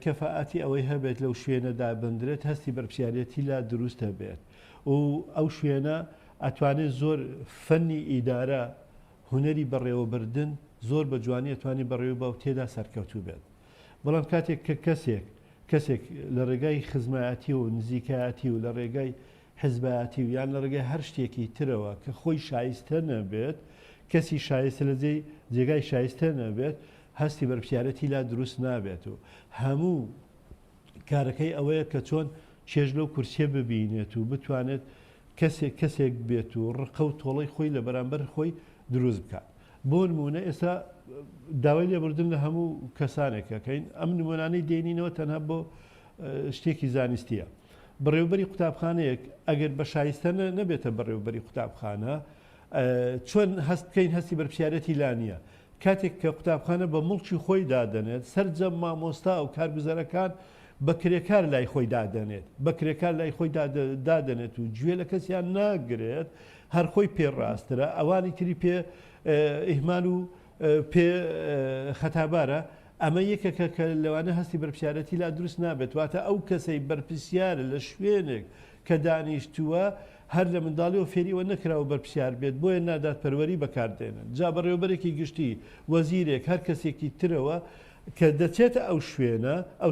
[SPEAKER 5] کەفاعەتی ئەوەی هەبێت لەو شوێنەدا بندرێت هەستی بەرپسیارەتی لا دروستە بێت و ئەو شوێنە ئەتوانێت زۆر فەنی ئیدارە هوەری بەڕێوەبردن زۆر بە جوانی ئەتوانی بەڕێوە بە و تێدا سەرکەوتوو بێت بەڵام کاتێک کە کەسێک لە ڕێگای خزمایەتی و نزیکایەتی و لە ڕێگای حزبایەتی و یان لە ڕێگای هەر شتێکی ترەوە کە خۆی شایستە نەبێت کەسی شایستە لە جێگای شایستە نەبێت هەستی بەرپرسیارەتی لا دروست نابێت و هەموو کارەکەی ئەوەیە کە چۆن چێژ لەو کورسیە ببینێت و بتوانێت کەسێک بێت و ڕقە و تۆڵی خۆی لە بەرامبەر خۆی دروست بکات بۆ نمونە ئێستا داوای لێبوردن لە هەموو کەسانێکەکەین ئەم نمونانەی دێنینەوە تەنها بۆ شتێکی زانستیە بەڕێوبەری قوتابخانەیەک ئەگەر بە شایستە نەبێتە بەڕێوبەری قوتابخانە چۆن هەست بکەین هەستی بەرپرسیارەتی لا نییە کاتێک کە قوتابخانە بە مڵکی خۆی دادەنێت سەرجەم مامۆستا و کارگوزەرەکان بە کرێکار لای خۆی دادەنێت بە کرێکار لای خۆی دادەنێت و گوێ لە کەسیان ناگرێت هەر خۆی پێڕاسترە ئەوانی تری پێ ئیهمال و پێ خەتابارە ئەمە یەکێکە کە لەوانە هەستی بەرپرسیارەتی لا دروست نابێت واتە ئەو کەسەی بەرپرسیارە لە شوێنێک کە دانیشتووە هەر لە منداڵی و فێریەوە نەکراوە بەرپرسیار بێت بۆیە نادات پەروەری بەکاردێنن جا بەڕێوەبەرێکی گشتی وەزیرێک هەر کەسێکی ترەوە کە دەچێتە ئەو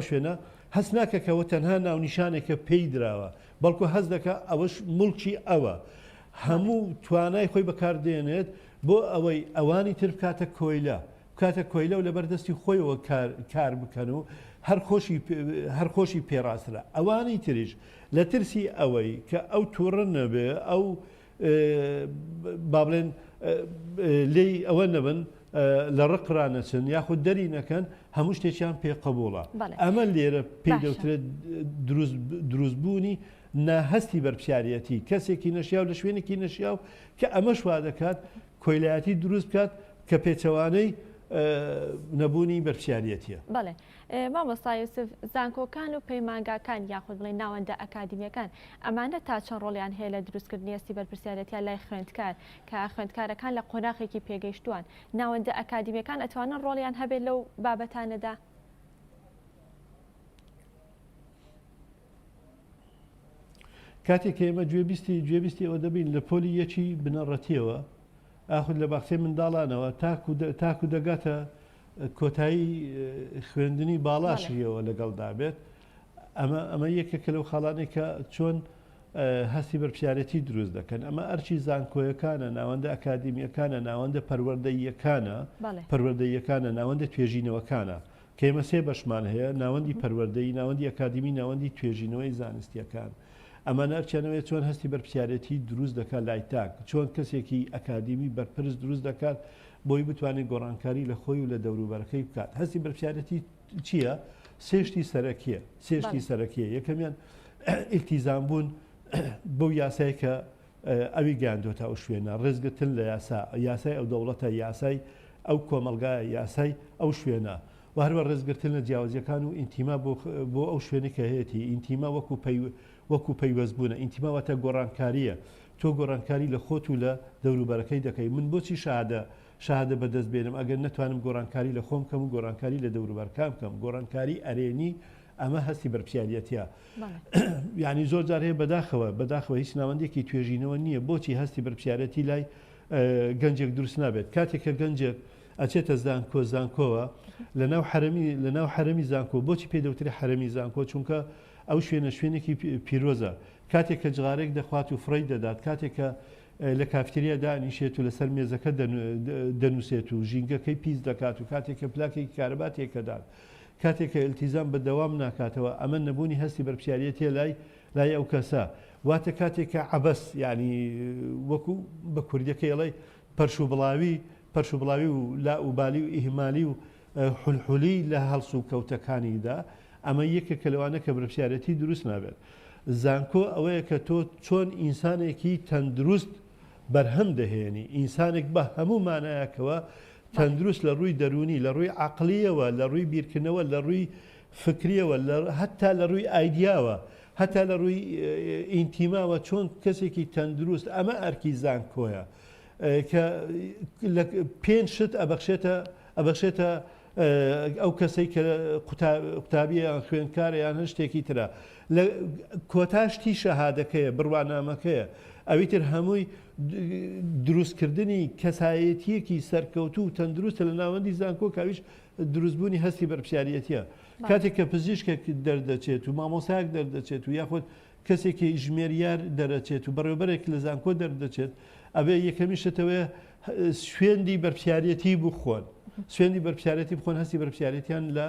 [SPEAKER 5] شوێنە هەست ناکەکەەوە تەنها ناونیشانێکە پێی درراوە بەڵکو هەز دەکە ئەوەش مڵکی ئەوە هەموو توانای خۆی بەکاردێنێت بۆ ئەوەی ئەوانی تر بکاتە کۆیلە و لەبەردەستی خۆیەوە کار بکەن و هەر خۆشی پێڕاسترە ئەوانی تریش لە ترسی ئەوەی کە ئەو تووڕە نەبێ ئەو با بڵێن لێی ئەوە نەبن لە ڕقرانەچن یاخود دەری نەکەن هەموو شتێکیان پێقبوڵە ئەمە لێرە پێی دەوترێت دروستبوونی ناهەستی بەرپرسیارەتی کەسێکی نەشیاو لە شوێنێکی نەشیاو کە ئەمە شوا دەکات کۆیلایەتی دروست بکات کە پێچەوانەی نەبوونی بەرپرسیارەتیە.
[SPEAKER 1] بەڵێ مامۆستا یوسف زانکۆکان و پەیمانگاکان یاخود بڵێن ناوەندە ئەکادیمیەکان ئەمانە تا چەند ڕۆڵیان هەیە لە دروستکردنی هەستی بەرپرسیارەتیان لای خوێندکار کە خوێندکارەکان لە قۆناغێکی پێگەیشتووان ناوەندە ئەکادیمیەکان ئەتوانن ڕۆڵیان هەبێت لەو بابەتانەدا؟
[SPEAKER 5] کاتێک ئێمە گوێبیستی ئەوە دەبین لە پۆلی یەکی بنەڕەتیەوە ئاخود لە باخچەی منداڵانەوە تاکو دەگاتە کۆتایی خوێندنی باڵاشیەوە لەگەڵدا بێت ئەمە یەکێکە لەو خاڵانێک کە چۆن هەستی بەرپرسیارەتی دروست دەکەن ئەمە ئەرچی زانکۆیەکانە ناوەندە ئەکادیمیەکانە ناوەندە پەروەردەیەکانە ناوەندە توێژینەوەکانە کە ئێمە سێ بەشمان هەیە ناوەندی پەروەردەی ناوەندی ئەکادیمی ناوەندی توێژینەوەی زانستیەکان ئەمانە ئەرچێنەوەی چۆن هەستی بەرپرسیارەتی دروست دەکات لای تاک چۆن کەسێکی ئەکادیمی بەرپرس دروست دەکات بۆی بتوانێت گۆڕانکاری لە خۆی و لە دەوروبەرەکەی بکات هەستی بەرپرسیارەتی چییە؟ سێشتی سەرەکیە یەکەمیان ئیلتیزام بوون بەو یاسای کە ئەوی گەیاندۆتە ئەو شوێنە ڕێزگرتن لە یاسای ئەو دەوڵەتە یاسای ئەو کۆمەلگایە یاسای ئەو شوێنە و هەروە ڕێزگرتن لە جیاوازیەکان و ئینتیما بۆ ئەو شوێنی کە هەیەی ئینتیما وەکو پەیوەستبوونە ئینتیماوەتە گۆڕانکاریە تۆ گۆڕانکاری لە خۆت و لە دەوروبەرەکەی دەکەی من بۆچی شادە بەدەست بێنم ئەگەر نتوانم گۆڕانکاری لە خۆم کەم و گۆڕانکاری لە دەوروبەرکان بکەم گۆڕانکاری ئەرێنی ئەمە هەستی بەرپرسیارەتیە یعنی زۆر جار هەیە بەداخەوە هیچ ناوەندێکی توێژینەوە نییە بۆچی هەستی بەرپرسیارەتی لای گەنجێک دروست نابێت کاتێک کە گەنجێک ئەچێتە زانکۆوە لە ناو حرەمی زانکۆ بۆچی پێدەوتری حرەمی زانکۆ چونکە ئەو شوێنێکی پیرۆزە کاتێک کە جغارێک دەخوات و فڕی دەدات کاتێک کە لە کافتریا دانیشێت و لەسەر مێزەکە دەنووسێت و ژینگەکەی پیس دەکات و کاتێک کە پلاکێکی کارەبات تێکەدات کاتێک کە ئیلتیزام بەدەوام ناکاتەوە ئەمە نەبوونی هەستی بەرپرسیارەتیە لای ئەو کەسە واتە کاتێک کە عەبەس ینی وەکو بە کوردیەکەی ئەڵێ پەرشوبڵاوی و لاوبالی و ئیهمالی و حولحولی لە هەڵس و کەوتەکانیدا ئەمە یەکێکە لەوانە کە بەرپرسیارەتی دروست نابێت زانکۆ ئەوەیە کە تۆ چۆن ئینسانێکی تەندروست بەرهەم دەهێنی ئینسانێک بە هەموو مانایەکەوە تەندروست لە ڕووی دەرونی لە ڕووی عەقلیەوە لە ڕووی بیرکردنەوە لە ڕووی فکریەوە هەتا لە ڕووی ئایدیاوە هەتا لە ڕووی ئینتیماوە چۆن کەسێکی تەندروست ئەمە ئەرکی زانکۆیە کە پێنج شت ئەبەخشێتە ئەو کەسەی کە قوتابیە خوێندکارە یان هەر شتێکی ترە لە کۆتاشتی شەهادەکەیە بڕوانامەکەیە ئەویتر هەمووی دروستکردنی کەسایەتیەکی سەرکەوتو و تەندروستە لە ناوەندی زانکۆ کاویش دروستبوونی هەستی بەرپرسیارەتیە کاتێک کە پزیشکێک دەردەچێت و مامۆسایەک دەردەچێت و یاخود کەسێکی ژمێریار دەرەچێت و بەڕێوەبەرێک لە زانکۆ دەردەچێت ئەبێ یەکەمیشتەوەی سوێندی بەرپرسیارەتی بخۆن سوێندی بەرپرسیارەتی بخۆن هەستی بەرپرسیارەتیان لە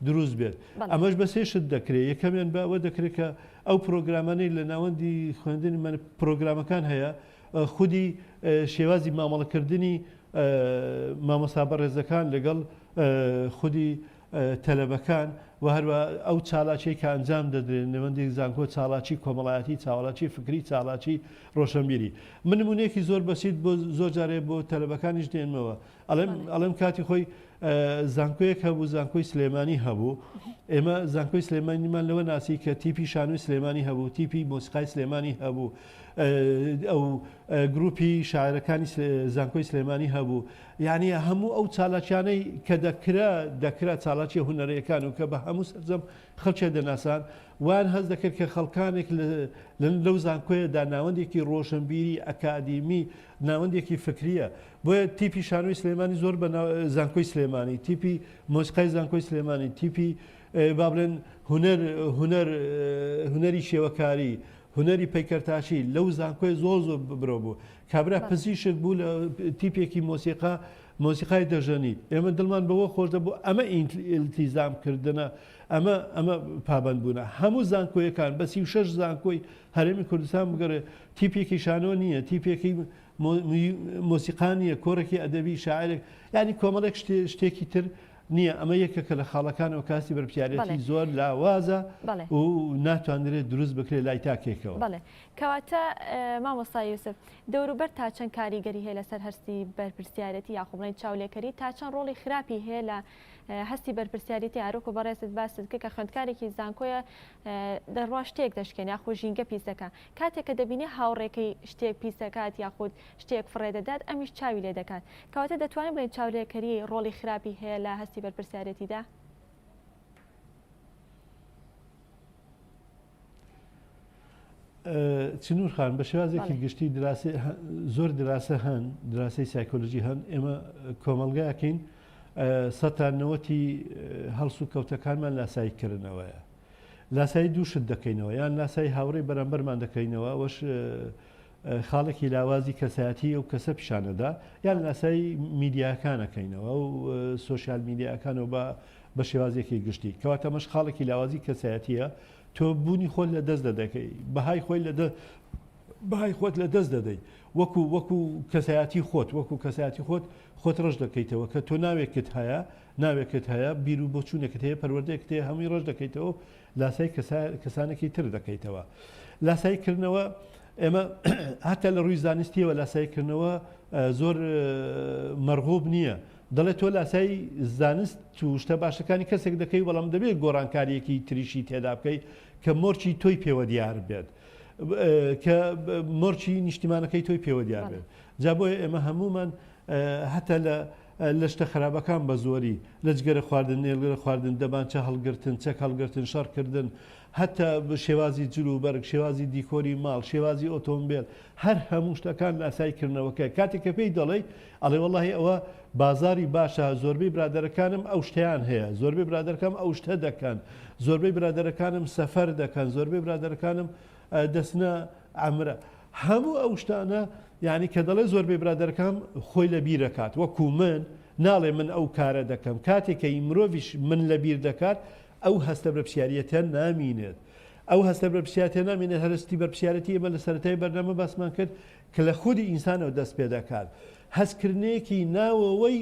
[SPEAKER 5] دروست بێت ئەمەش بە سێشت دەکرێت یەکەمیان بەوە دەکرێت کە ئەو پرۆگرامانەی لە ناوەندی خوێندنی پرۆگرامەکان هەیە خودی شێوازی مامەڵەکردنی مامۆستا بەڕێزەکان لەگەڵ خودی تەلەبەکان و هەروە ئەو چالاچی کە ئەنجام دەدرێن نەوەندی زانکۆ چالاکی کۆمەڵایەتی چاوەڵاکی فکری چالاکی ڕۆشنبیری من نمونەیەکی زۆر بەسیت بۆ زۆر جارێ بۆ تەلەبەکانیش دێنمەوە ئەڵێم کاتی خۆی زانکۆیەک هەبوو زانکۆی سلێمانی هەبوو ئێمە زانکۆی سلێمانیمان لەوە ناسی کە تیپی شانوی سلێمانی هەبوو تیپی مۆسیقای سلێمانی هەبوو ئەو گروپی شاعرەکانی زانکۆی سلێمانی هەبوو یعنی هەموو ئەو چالاکیانەی کە دەکرا چالاکی هونەرەکان و کە بە هەموو سەرجەم خەڵکێ دەناسان وان هەز دەکرد کە خەڵکانێک لەو زانکۆیەدا ناوەندێکی ڕۆشنبیری ئەکادیمی ناوەندێکی فکریە بۆیە تیپی شانوی سلێمانی زۆر بە زانکۆی سلێمانی تیپی مۆسیقای زانکۆی سلێمانی تیپی با بڵێن هونەری شێوەکاری هونەری پەیکەرتاشی لەو زانکۆی زۆر بڕۆ بوو کابرا پزیشک بوو لە تیپێکی مۆسیقای دەژەنی ئێمە دڵمان بەوە خۆش دەبوو ئەمە ئیلتیزامکردنە ئەمە پابندبوونە هەموو زانکۆیەکان بە 36 زانکۆی هەرێمی کوردستان بگەڕێ تیپێکی شانۆ نییە تیپێکی مۆسیقانیە کۆڕێکی ئەدەبی شاعرێک ینی کۆمەڵێک شتێکی تر نییە ئەمە یەکە کە لە خاڵەکانەوە کاسی بەرپرسیارەتی زۆر لاوازە و ناتوانرێت دروست بکرێت لای تاکێکەوە
[SPEAKER 1] بڵێ کەواتە مامۆستا یوسف دەوروبەر تا چەند کاریگەری هەیە لەسەر هەستی بەرپرسیارەتی یاخۆڵی چاولێکەری تا چەند ڕۆڵی خراپی هەیە لە هەستی بەرپرسیارەتی ئاروک و بەڕێزت باست کە خوێندکارێکی زانکۆیە دەڕوا شتێک دەشکێن یاخۆ ژینگە پیسەکە کاتێک کە دەبینێ هاوڕێکەی شتێک پیسەکات یاخود شتێک فڕێدەدات ئەمیش چاوی لێ دەکات کەواتە دەتوانین بڵێن چاولێکەری ڕۆڵی خراپی هەیە لە هەستی بەرپرسیارەتیدا
[SPEAKER 5] چنوور خان بە شێوازێکی گشتی زۆر دراسە هەن دراسی سایکۆلۆژی هەن ئێمە کۆمەلگایەکەین سەتانەوەتی هەڵسو و کەوتەکانمان لاساییکردنەوەیە لاسایی دووشت دەکەینەوە یان لاسایی هاوڕێی بەرامبەرمان دەکەینەوە وەش خاڵێکی لاوازی کەسایەتی ئەو کەسە پیشانەدا یان لاسایی میدیاکانەکەینەوە و سۆشیال میدیاکانەوە بە شێوازێکی گشتی کەواتە مەش خاڵێکی لاوازی کەسایەتیە تۆ بوونی خۆت لە دەست دەدەکەی بەهای خۆت لە دەست دەدەی وەکو کەسایەتی خۆت وەکو کەسایەتی خۆت ڕژ دەکەیتەوە کە تۆ ناوێکت هەیە بیر و بۆچوونێکت هەیە پەروەردەیەکت هەیە هەمووی ڕژ دەکەیتەوە لاسای کەسانێکی تر دەکەیتەوە لاساییکردنەوە ئێمە هەتا لە ڕووی زانستیەوە لاساییکردنەوە زۆر مەرغوب نییە دەڵێت تۆ لاسایی زانست و شتە باشەکانی کەسێک دەکەی بەڵام دەبێت گۆڕانکاریەکی تریشی تێدا بکەی کە مۆرچی تۆی پێوە دیار بێت کە مۆرچی نیشتیمانەکەی تۆی پێوە دیار بێت جا بۆیە ئێمە هەمومان هەتا لە شتە خراپەکان بە زۆری لە جگەرە خواردن نێلگەرە خواردن دەبان چە هەڵگرتن چەک هەڵگرتن شەڕکردن هەتا شێوازی جلو و بەرگ شێوازی دیکۆری ماڵ شێوازی ئۆتۆمبیل هەر هەموو شتەکان لاساییکردنەوەکە کاتێک کە پێی دەڵێ ئەڵێ وەڵڵاهی ئەوە بازاری باشە زۆربەی برادەرەکانم ئەو شتیان هەیە زۆربەی برادەرەکەم ئەو شتە دەکەن زۆربەی برادەرەکانم سەفەر دەکەن زۆربەی برادەرەکانم دەستنە ئەمرە هەموو ئەو شتانە یعنی کە دەڵێ زۆربەی برادەرەکەم خۆی لە بیرەکات وەکو من ناڵێ من ئەو کارە دەکەم کاتێککە مرۆڤیش من لە بیر دەکات ئەو هەستە بەرپرسیارەتە نامینێت ئەو هەستە بەرپرسیارەتە نامینێت هەرستی بەرپرسیارەتی ئێمە لە سەرەتای بەرنامە باسمان کرد کە لە خودی ئینسانەوە دەست پێ دەکات هەستکردنێکی ناوەوەی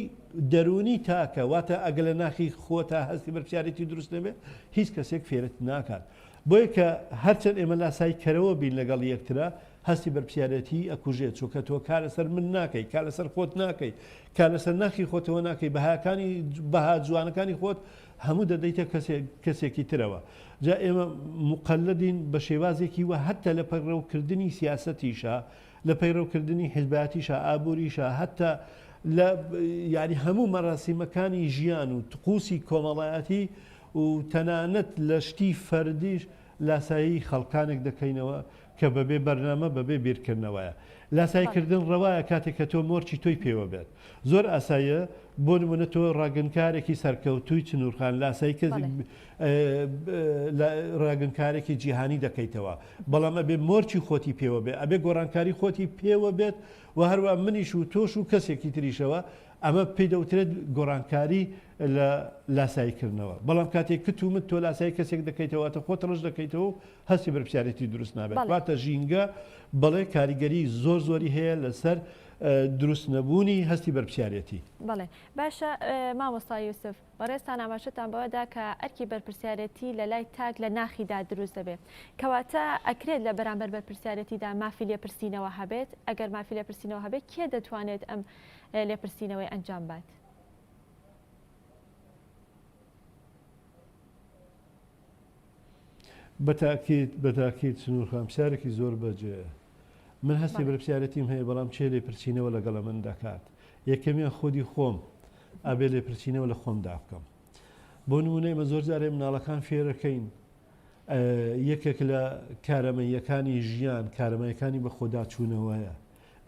[SPEAKER 5] دەرونی تاکە واتە ئەگە لە ناخی خۆتە هەستی بەرپرسیارەتی دروست نەبێ هیچ کەسێک فێرت ناکات بۆیە کە هەرچەند ئێمە لاسایی کەرەوە بین لەگەڵ یەکترا هەستی بەرپرسیارەتی ئەکوژێت چۆکە تۆ کار لەسەر من ناکەی کار لەسەر خۆت ناکەی کار لەسەر ناخی خۆتەوە ناکەی بەها جوانەکانی خۆت هەموو دەدەیتە کەسێکی ترەوە جا ئێمە مقلدین بە شێوازێکی وە هەتا لە پەیڕەوکردنی سیاسەتیشە لە پەیڕەوکردنی حیزباتیشە ئابووریشە هەتا لە یاری هەموو مەراسیمەکانی ژیان و تقوسی کۆمەڵایەتی و تەنانەت لە شتی فەردیش لاسایی خەڵکانێک دەکەینەوە کە بەبێ بەرنامە بەبێ بیرکردنەوەیە. لاسایکردن ڕەوایە کاتێک کە تۆ مۆرچی تۆی پێوە بێت زۆر ئاساییە بۆ نمونە تۆ ڕاگەنکارێکی سەرکەوتووی چنوورخان لاسایی کە ڕاگەنکارێکی جیهانی دەکەیتەوە بەڵام ئەبێ مۆرچی خۆتی پێوە بێت ئەبێ گۆڕانکاری خۆتی پێوە بێت و هەروە منیش و تۆش و کەسێکی تریشەوە ئەمە پێی دەوترێت گۆڕانکاری لە لاساییکردنەوە بەڵام کاتێک کتومت تۆ لاسایی کەسێک دەکەیتەوە تە خۆت ڕژ دەکەیتەوە هەستی بەرپرسیارەتی دروست نابێت واتە ژینگە بەڵێ کاریگەری زۆری هەیە لەسەر دروست نەبوونی هەستی بەرپرسیارەتی.
[SPEAKER 1] بەڵێ باشە مامۆستا یوسف بەڕێستان ئاماژەتان بەوەدا کە ئەرکی بەرپرسیارەتی لە لای تاک لە ناخیدا دروست دەبێت کەواتە ئەکرێت لە بەرامبەر بەرپرسیارەتیدا مافی لێپرسینەوە هەبێت ئەگەر مافی لێپرسینەوە هەبێت کێ دەتوانێت ئەم لێپرسینەوەی ئەنجام بات؟
[SPEAKER 5] بەتاکیت سنوورخامسارێکی زۆر بەجێ من هەستی بەرپرسیارەتیم هەیە بەڵام چێ لێپرسینەوە لەگەڵە من دەکات یەکەمیان خۆدی خۆم ئابێ لێپرسینەوە لە خۆمدا بکەم بۆ نمونەی مە زۆر جارێ مناڵەکان فێرەکەین یەکێک لە کارەمەیەکانی ژیان کارەمەیەکانی بە خۆدا چوونەوەیە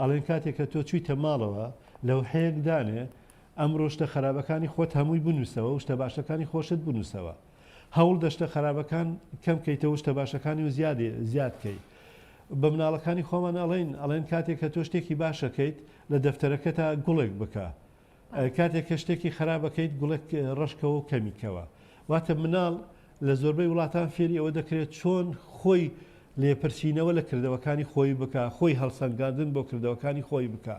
[SPEAKER 5] ئەڵێن کاتێک کە تۆ چوویتە ماڵەوە لەو هەیەکدانێ ئەم ڕۆشتە خراپەکانی خۆت هەمووی بنووسەوە و شتە باشەکانی خۆشت بنووسەوە هەوڵ دەشتە خراپەکان کەم کەیتەوە شتە باشەکانی و زیادکەی بە مناڵەکانی خۆمان ئەڵێن کاتێک کە تۆ شتێکی باشەکەیت لە دەفتەرەکە تا گوڵێک بکە کاتێک کە شتێکی خراپەکەیت گوڵێک ڕشکەوە و کەمیکەوە واتە مناڵ لە زۆربەی وڵاتان فێری ئەوە دەکرێت چۆن خۆی لێپرسینەوە لە کردەوەکانی خۆی بکە خۆی هەڵسەنگاندن بۆ کردەوەکانی خۆی بکە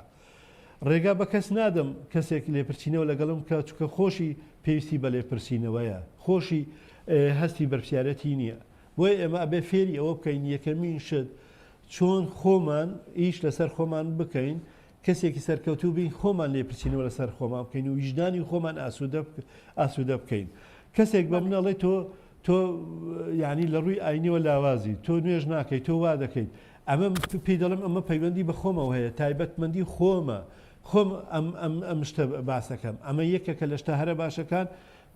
[SPEAKER 5] ڕێگا بە کەس نادەم کەسێک لێپرسینەوە لەگەڵم کە چکە خۆشی پێویستی بە لێپرسینەوەیە خۆشی هەستی بەرپرسیارەتی نییە بۆیە ئێمە ئەبێ فێری ئەوە بکەین یەکەمین شت چۆن خۆمان ئیش لەسەر خۆمان بکەین کەسێکی سەرکەوتوو بین خۆمان لێپرسینەوە لەسەر خۆمان بکەین و ویژدانی خۆمان ئاسوودە بکەین کەسێک بە منەڵێ تۆ یعنی لە ڕووی ئاینیەوە لاوازی تۆ نوێژ ناکەیت تۆ وا دەکەیت ئەمە پێی دەڵم ئەمە پەیوەندی بە خۆمەوە هەیە تایبەتمەندی خۆمە خۆم ئەم شتە باسەکەم ئەمە یەکێکە لە شتە هەرە باشەکان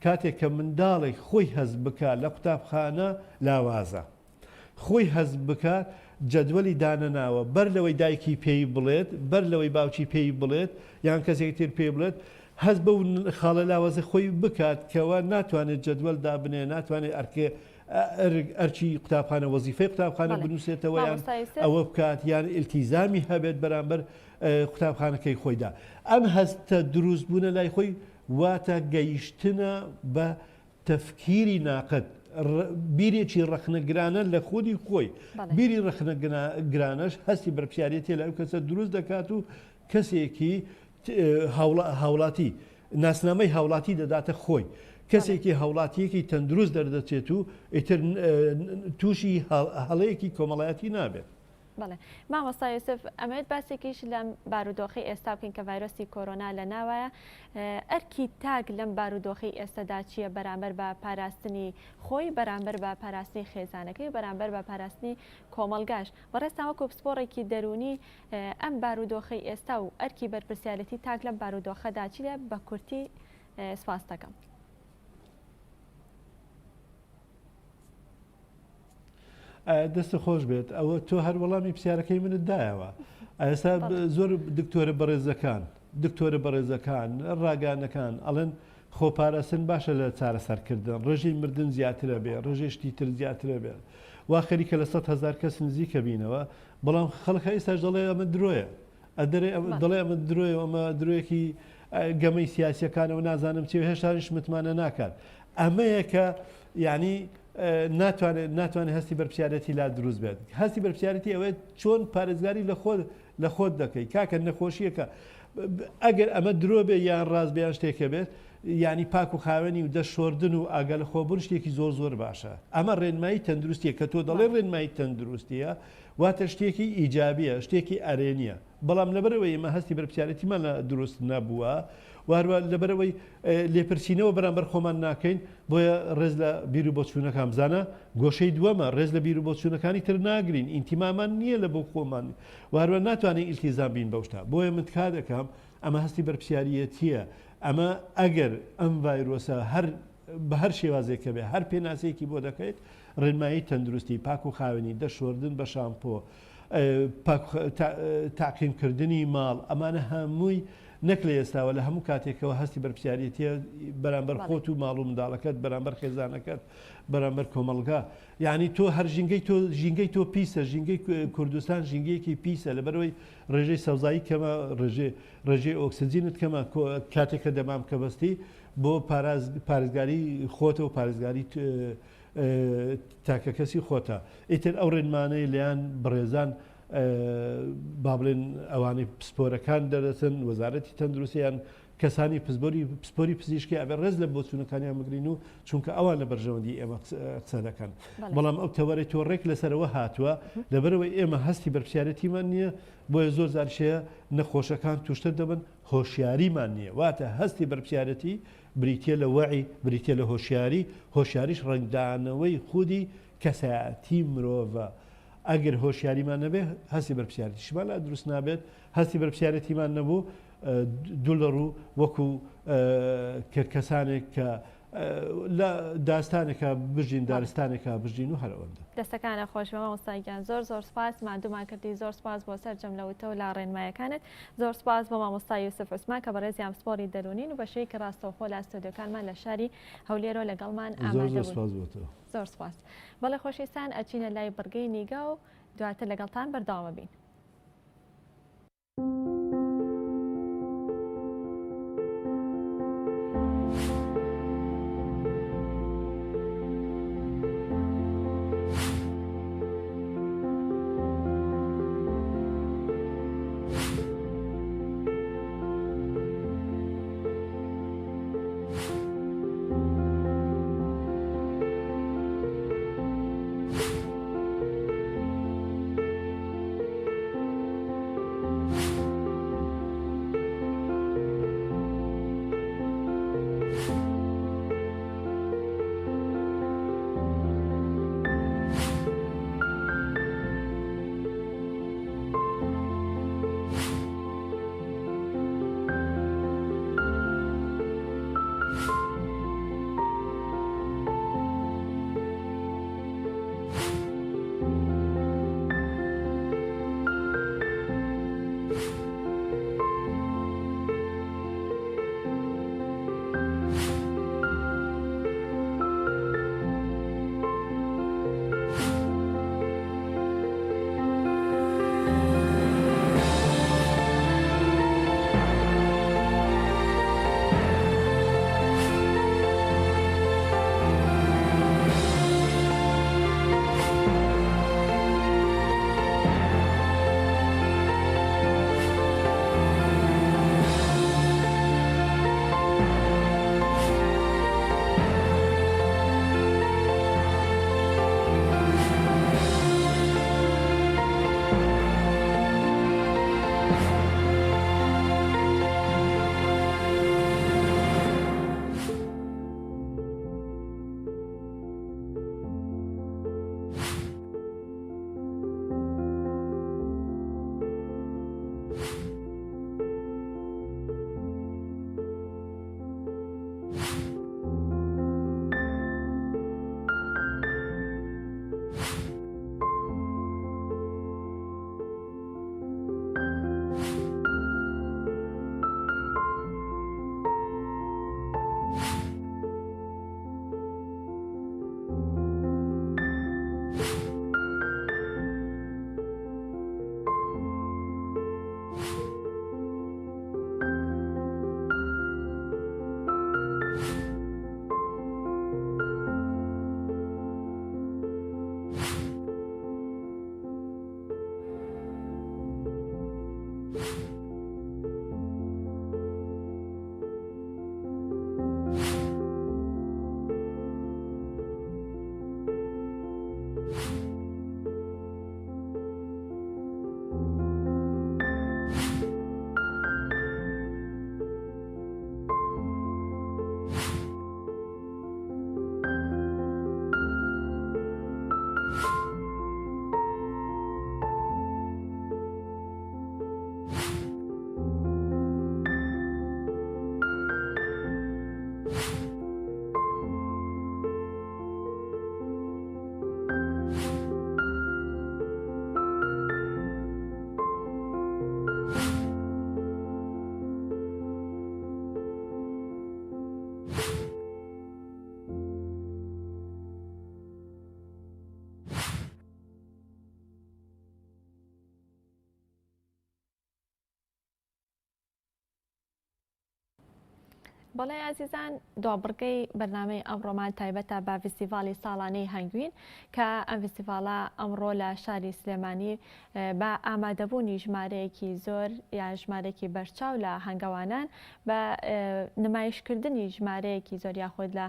[SPEAKER 5] کاتێک کە منداڵێک خۆی هەز بکات لە قوتابخانە لاوازە خۆی هەز بکات جەدوەلی دانەناوە بەر لەوەی دایکی پێی بڵێت بەر لەوەی باوکی پێی بڵێت یان کەسێک تر پێی بڵێت هەز بە خاڵە لاوازە خۆی بکات کەەوە ناتوانێت جەدوەل دابنێ ناتوانێت ئەرکی قوتابخانە وەزیفەی قوتابخانە بنووسێتەوە یان ئەوە بکات یان ئیلتیزامی هەبێت بەرامبەر قوتابخانەکەی خۆیدا ئەم هەستە دروست بوونە لای خۆی واتە گەیشتنە بە تەفکیری ناقد بیرێکی ڕەخنەگرانە لە خۆی خۆی بیری ڕەخنەگرانەش هەستی بەرپرسیارەتی لە ئەو کەسە دروست دەکات و کەسێکی هاوڵاتی ناسنامەی هاوڵاتی دەداتە خۆی کەسێکی هاوڵاتیەکی تەندروست دەردەچێت و ئیتر تووشی هەڵەیەکی کۆمەڵایەتی نابێت.
[SPEAKER 1] بەڵێ مامۆستا یوسف ئەمەوێت باسێکیش لەم بارودۆخی ئێستا بکەین کە ڤایرۆسی کۆرۆنا لە ناوایە ئەرکی تاک لەم بارودۆخی ئێستادا چییە بەرامبەر بە پاراستنی خۆی بەرامبەر بە پاراستنی خێزانەکەی بەرامبەر بە پاراستنی کۆمەلگاش بەڕێستان وەکو پسپۆڕێکی دەرونی ئەم بارودۆخی ئێستا و ئەرکی بەرپرسیارەتی تاک لەم بارودۆخەدا چیە بە کورتی سپاس دەکەم.
[SPEAKER 5] دەستە خۆش بێت ئەوە تۆ هەر وەڵامی پرسیارەکەی منت دایەوە ئێستا زۆر دکتۆرە بەڕێزەکان ڕاگانەکان ئەڵێن خۆپاراستن باشە لە چارەسەرکردن ڕێژەی مردن زیاترە بێ ڕێژێشتی تر زیاترە بێت وا خەریکە لە 100,000 کەس نزیکە بینەوە بەڵام خەڵک ئێستاش دەڵێ ئەمە درۆیە دەڵێ ئەمە درۆیە ئەمە درۆیەکی گەمەی سیاسیەکانەوە نازانم چێ هێشتانیش متمانە ناکات ئەمەیە کە یعنی ناتوانێت هەستی بەرپرسیارەتی لا دروست بێت هەستی بەرپرسیارەتی ئەوەیە چۆن پارێزگاری لە خۆت دەکەی کاکە نەخۆشیەکە ئەگەر ئەمە درۆ بێ یان ڕاست بێیان شتێکە بێت ینی پاک و خاوێنی و دەشۆردن و ئاگە لە خۆبوون شتێکی زۆر باشە ئەمە ڕێنمایی تەندروستیە کە تۆ دەڵێ ڕێنمایی تەندروستیە واتە شتێکی ئیجابیە شتێکی ئەرێنیە بەڵام لەبەرەوەی ئمە هەستی بەرپرسیارەتیمان لە دروست نەبووە واروە لەبەرەوەی لێپرسینەوە بەرامبەر خۆمان ناکەین بۆیە ڕێز لە بیر و بۆچوونەکان بزانە گۆشەی دووەمە ڕێز لە بیر و بۆچوونەکانی تر ناگرین ئینتیمامان نییە لە بۆ خۆمان واروە ناتوانین ئیلتیزام بین بەو شتە بۆیە من کا دەکەم ئەمە هەستی بەرپرسیارەتیە ئەمە ئەگەر ئەم ڤایرۆسە بە هەر شێوازێکە بێ هەر پێناسەیەکی بۆ دەکەیت ڕێنمایی تەندروستی پاک و خاوێنی دەشوردن بە شامپۆ تاقیمکردنی ماڵ ئەمانە هەمووی نەک لە ئێستاوە لە هەموو کاتێکەوە هەستی بەرپسیارەتە بەرامبەر خۆت و ماڵ و منداڵەکەت بەرامبەر خێزانەکەت بەرامبەر کۆمەلگا یعنی تۆ هەر ژینگەی تۆ پیسە ژینگەی کوردستان ژینگەیەکی پیسە لەبەرەوەی ڕێژەی سەوزایی کەمە ڕێژەی ئۆکسسیجینت کەمە کاتێککە دەمام کە بەستی بۆ پارێزگاری خۆتە و پارێزگاری تاکە کەسی خۆتە ئیتر ئەو ڕێنمانەی لیان بڕێزان با بڵێن ئەوانەی پسپۆرەکان دەدەچن وەزارەتی تەندروستیان کەسانی پسپۆری پزیشکی ئەبێ ڕێز لە بۆچوونەکانیان بگرین و چونکە ئەوان لە بەرژەوەندی ئێمە قسە دەکەن بەڵام ئەو تەوەرەی تۆ ڕێک لەسەرەوە هاتووە لەبەرەوەی ئێمە هەستی بەرپسیارەتیمان نییە بۆیە زۆر زارشەیە نەخۆشەکان توشتر دەبن هۆشیاریمان نییە واتە هەستی بەرپسیارەتی بریتە لە وەعی بریتە لە هۆشیاریش ڕنگدانەوەی خودی کەسایەتی مرۆڤە ئەگەر هۆشیاریمان نەبێ هەستی بەرپسیارەتیشمان دروست نابێت هەستی بەرپسیارەتیمان نەبوو دوولەڕ و وەکو کەسانێک کە لە داستانێکە بژین دارستانێکە بژین و هەرەوەندە
[SPEAKER 1] دەستەکانە خۆشەوە مامۆستایگیان زۆر سپاس مادومان کردی زۆر سپاس بۆ سەرجەم لەوتەوە لا ڕێنمایەکانت زۆر سپاس بۆ مامۆستای یوسف عوسمان کە بەڕێزی ئەمسپۆری دەرونین و بەشەیەکی ڕاستەوخۆ لە ئەستۆدیۆکانمان لە شاری هەولێرۆ لەگەڵمان ئامادە بوون زۆر سپاس بەڵێ خۆشەویستان ئەچینە لای بڕگەی نیگا و دواتر لەگەڵتان بەردەوامە بین. بەڵێ ئازیزان دوابڕگەی بەرنامەی ئەمڕۆمان تایبەتە بە فستیڤالی ساڵانەی هەنگوین کە ئەم فستیڤالە ئەمڕۆ لە شاری سلێمانی بە ئامادەبوونی ژمارەیەکی زۆر یان ژمارەیەکی بەرچاو لە هەنگاوانان بە نمایشکردنی ژمارەیەکی زۆر یاخود لە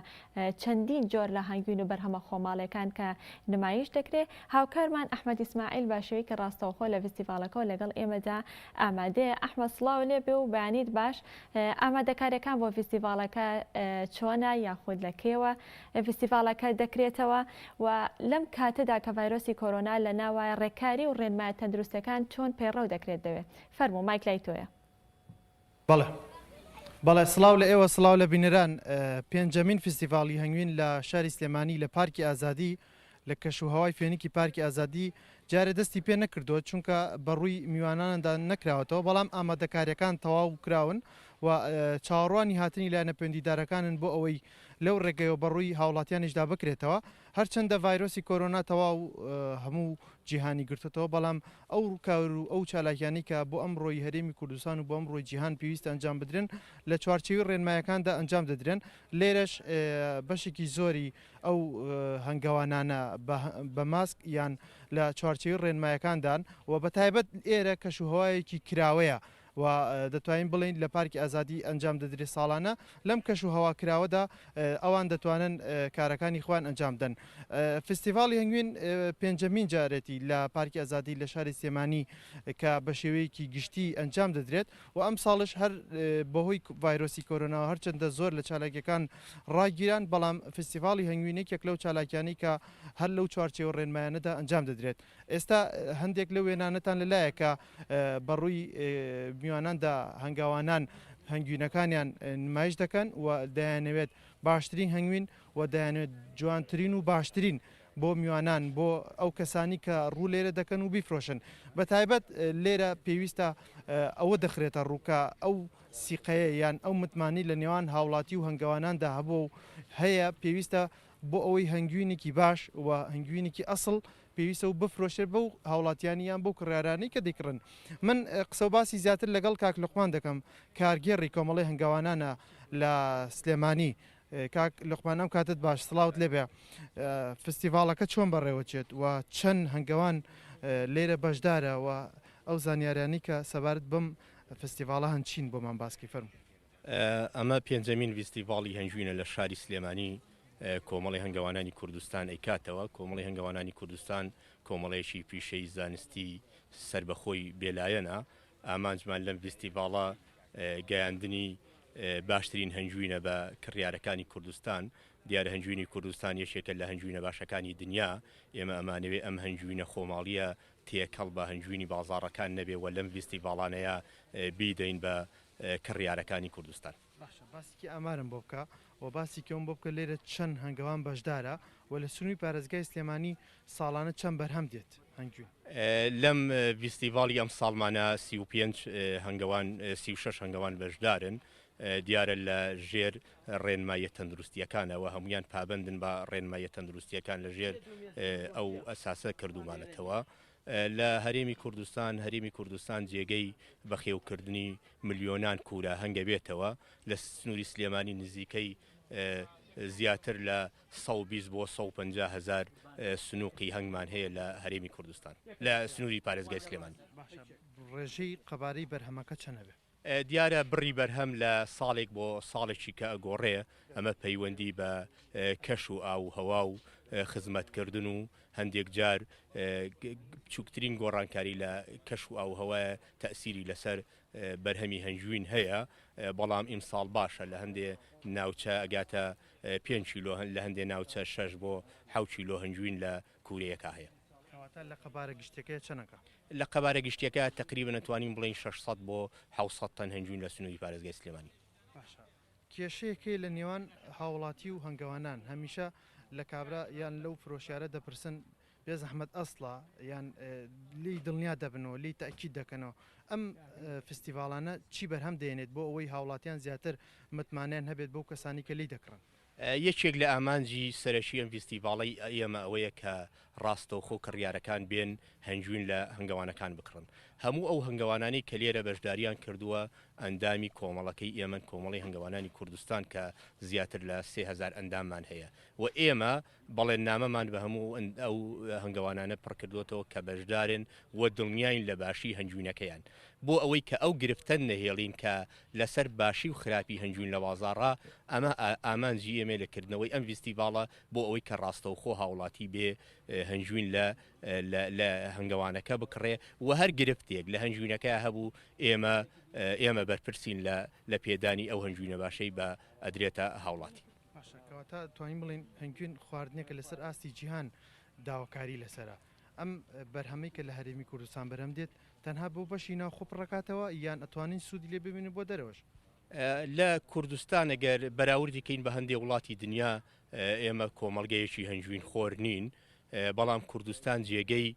[SPEAKER 1] چەندین جۆر لە هەنگوین و بەرهەمە خۆماڵەکان کە نمایش دەکرێت. هاوکارمان ئەحمەد ئیسماعیل بە شێوەیەکی ڕاستەوخۆ لە فستیڤالەکەەوە لەگەڵ ئێمەدا ئامادەیە. ئەحمەد سڵاو لێ بێ و بەیانیت باش ئامادەکاریەکان بۆ فستیڤالەکە چۆنە یاخود لە کێوە فستیڤالەکە دەکرێتەوە و لەم کاتەدا کە ڤایرۆسی کۆرۆنا لە ناوای ڕێککاری و ڕێنمایە تەندروستەکان چۆن پەیڕەو دەکرێت دەوێت. فەرموو مایک لای تۆیە.
[SPEAKER 6] بەڵێ سڵاو لە ئێوە سڵاو لە بینەران پێنجەمین فستیڤالی هەنگوین لە شاری سلێمانی لە پارکی ئازادی لە کەشوهەوای فێنیکی پارکی ئازادی جارێ دەستی پێ نەکردووە چونکە بەڕووی میواناندا نەکراوەتەوە بەڵام ئامادەکاریەکان تەواو کراون و چاوەڕوانی هاتنی لایەنە پەیوەندیدارەکانن بۆ ئەوەی لەو ڕێگەیەوە بەڕووی هاوڵاتیانیشدا بکرێتەوە هەرچەندە ڤایرۆسی کۆرۆنا تەواو هەموو جیهانی گرتوتەوە بەڵام ئەو کار و ئەو چالاکیانی کە بۆ ئەمڕۆی هەرێمی کوردستان و بۆ ئەمڕۆی جیهان پێویستە ئەنجام بدرێن لە چوارچێوی ڕێنمایەکاندا ئەنجام دەدرێن. لێرەش بەشێکی زۆری ئەو هەنگاوانانە بە ماسک یان لە چوارچێوی ڕێنمایەکاندان و بە تایبەت ئێرە کەشوهەوایەکی کراوەیە و دەتوانین بڵین لە پارکی ئازادی ئەنجام دەدرێت ساڵانە لەم کەشوهەوا کراوەدا ئەوان دەتوانن کارەکانی خۆیان ئەنجام دەن. فستیڤالی هەنگوین پێنجەمین جارێتی لە پارکی ئازادی لە شاری سلێمانی کە بە شێوەیەکی گشتی ئەنجام دەدرێت و ئەم ساڵش هەر بەهۆی ڤایرۆسی کۆرۆناوە هەرچەندە زۆر لە چالاکیەکان ڕاگیران بەڵام فستیڤالی هەنگوینێکێک لەو چالاکیانی کە هەر لەو چوارچێوە ڕێنمایانەدا ئەنجام دەدرێت. ئێستا هەندێک لەو وێنانەتان لەلایە کە بەڕووی میواناندا هەنگاوانان هەنگوینەکانیان نمایش دەکەن و دەیانەوێت باشترین هەنگوین و دەیانوێت جوانترین و باشترین بۆ میوانان بۆ ئەو کەسانی کە ڕوو لێرە دەکەن و بیفرۆشن. بە تایبەت لێرە پێویستە ئەوە دەخرێتە ڕووکە ئەو سیقەیە یان ئەو متمانی لە نێوان هاوڵاتی و هەنگاواناندا هەبوو هەیە پێویستە بۆ ئەوەی هەنگوینێکی باش و هەنگوینێکی ئەسڵ پێویستە و بفرۆشێت بەو هاوڵاتیانیان بۆ کڕارانەی کە دەیکڕن. من قسە و باسی زیاتر لەگەڵ کاک لوقمان دەکەم کارگێڕی کۆمەڵی هەنگاوانانە لە سلێمانی. کاک لوقمانم کاتت باش سڵاوت لێبێ فستیڤالەکە چۆن بەڕێوەچێت و چەند هەنگاوان لێرە بەشدارە و ئەو زانیاریانی کە سەبارەت بم فستیڤالە هەنچین بۆمان باسکی فەرم.
[SPEAKER 7] ئەمە پێنجەمین فستیڤالی هەنگوینە لە شاری سلێمانی کۆمەڵی هەنگاوانانی کوردستان ئەیکاتەوە. کۆمەڵی هەنگاوانانی کوردستان کۆمەڵەیەکی پیشەی زانستی سربەخۆی بێلایەنە. ئامانجمان لەم فستیڤاڵە گەیاندنی باشترین هەنگوینە بە کڕیارەکانی کوردستان. دیارە هەنگوینی کوردستان یەکێکە لە هەنگوینە باشەکانی دنیا. ئێمە ئەمانەوێ ئەم هەنگوینە خۆماڵیە تێکەڵ بە هەنگوینی بازاڕەکان نەبێ و لەم فستیڤاڵانەیە بیدەین بە کڕیارەکانی کوردستان.
[SPEAKER 6] باسیکی ئامارم بۆ بکە و باسی کەم بۆ بکە لێرە چەند هەنگاوان بەشدارە و لە سنووی پارێزگای سلێمانی ساڵانە چەند بەرهەم دێت هەنگوین.
[SPEAKER 7] لەم فستیڤالی ئەم ساڵمانە 35 هەنگاوان 36 هەنگاوان بەشدارن. دیارە لە ژێر ڕێنمایە تەندروستیەکانەوە هەمویان پابندن بە ڕێنمایە تەندروستیەکان لە ژێر ئەو ئەساسە کردومانەتەوە. لە هەرێمی کوردستان جێگەی بەخێوکردنی ملیۆنان کورە هەنگە بێتەوە. لە سنووری سلێمانی نزیکەی زیاتر لە 120 بۆ 150 هزار سنووقی هەنگمان هەیە لە هەرێمی کوردستان لە سنووری پارێزگای سلێمانی.
[SPEAKER 6] ڕێژەی قەبارەی بەرهەمەکە چەندە؟
[SPEAKER 7] دیارە بڕی بەرهەم لە ساڵێک بۆ ساڵێکی کە ئەگۆڕێ ئەمە پەیوەندی بە کەش و ئاو هەوا و خزمەتکردن و هەندێک جار بچووکترین گۆڕانکاری لە کەش و ئاو هەوایە تەئسیری لەسەر بەرهەمی هەنگوین هەیە. بەڵام ئیمساڵ باشە لە هەندێ ناوچە ئەگاتە 5 کیلۆ لە هەندێ ناوچە 6 بۆ 7 کیلۆ هەنگوین لە کوورەیەکە هەیە.
[SPEAKER 6] لە قەبارە گشتەکەی چەنەکە؟
[SPEAKER 7] لە قەبارە گشتەکە تقریبا نتوانین بڵین 600 بۆ 700 تەن هەنگوین لە سنووری پارێزگای سلێمانی.
[SPEAKER 6] کێشەیەکی لە نێوان هاوڵاتی و هەنگاوانان هەمیشە لە کابرا یان لەو فرۆشیارە دەپرسن بێ زەحمەت ئەسڵە یان لی دڵنیا دەبنەوە لی تاکید دەکەنەوە. ئەم فستیڤالانە چی بەرهەم دێنێت بۆ ئەوەی هاوڵاتیان زیاتر متمانیان هەبێت بۆ کەسانی کە لی دەکڕن؟
[SPEAKER 7] یەکێک لە ئامانجی سەرەکی ئەم فستیڤاڵی ئێمە ئەوەیە کە ڕاستەوخۆ کڕیارەکان بێن هەنگوین لە هەنگاوانەکان بکڕن. هەموو ئەو هەنگەوانانی کە لێرە بەشداریان کردووە ئەندامی کۆمەڵەکەی ئێمە کۆمەڵی هەنگەوانانی کوردستان کە زیاتر لە 3000 ئەنداممان هەیە و ئێمە بەڵێن نامەمان بە هەموو ئەو هەنگەوانانە پڕکردوێتەوە کە بەشدارن و دڵنیاین لە باشی هەنجوینەکەیان بۆ ئەوەی کە ئەو گرفتن نەهێڵین کە لەسەر باشی و خراپی هەنجوین لە بازاڕا ئەمە ئامانجی ئێمە لەکردنەوەی ئەم فیستیڤاڵە بۆ ئەوەی کە ڕاستەوخۆ هاوڵاتی بێ هەنجوین لە هەنگەوانەکە بکڕێ و هەر گرفتێک لە هەنجوینەکە هەبوو ئێمە بەرپرسین لە پێدانی ئەو هەنجوینە باشەی بە ئەدرێتە هاوڵاتی
[SPEAKER 6] باشەکەواتە توانین بڵین هەنگوین خواردنێکە لەسەر ئاستی جیهان داواکاری لەسرە ئەم بەرهەمەی کە لە هەرێمی کوردستان بەرەم دێت تەنها بۆ بەشی ناو خۆپڕکاتەوە یان ئەتوانین سوودی لێ ببینن بۆ دەرەوەش
[SPEAKER 7] لە کوردستان ئەگەر بەراوردی کەین بە هەندێک وڵاتی دنیا ئێمە کۆمەڵگەیەکی هەنجوین خۆر نین بەڵام کوردستان جێگەی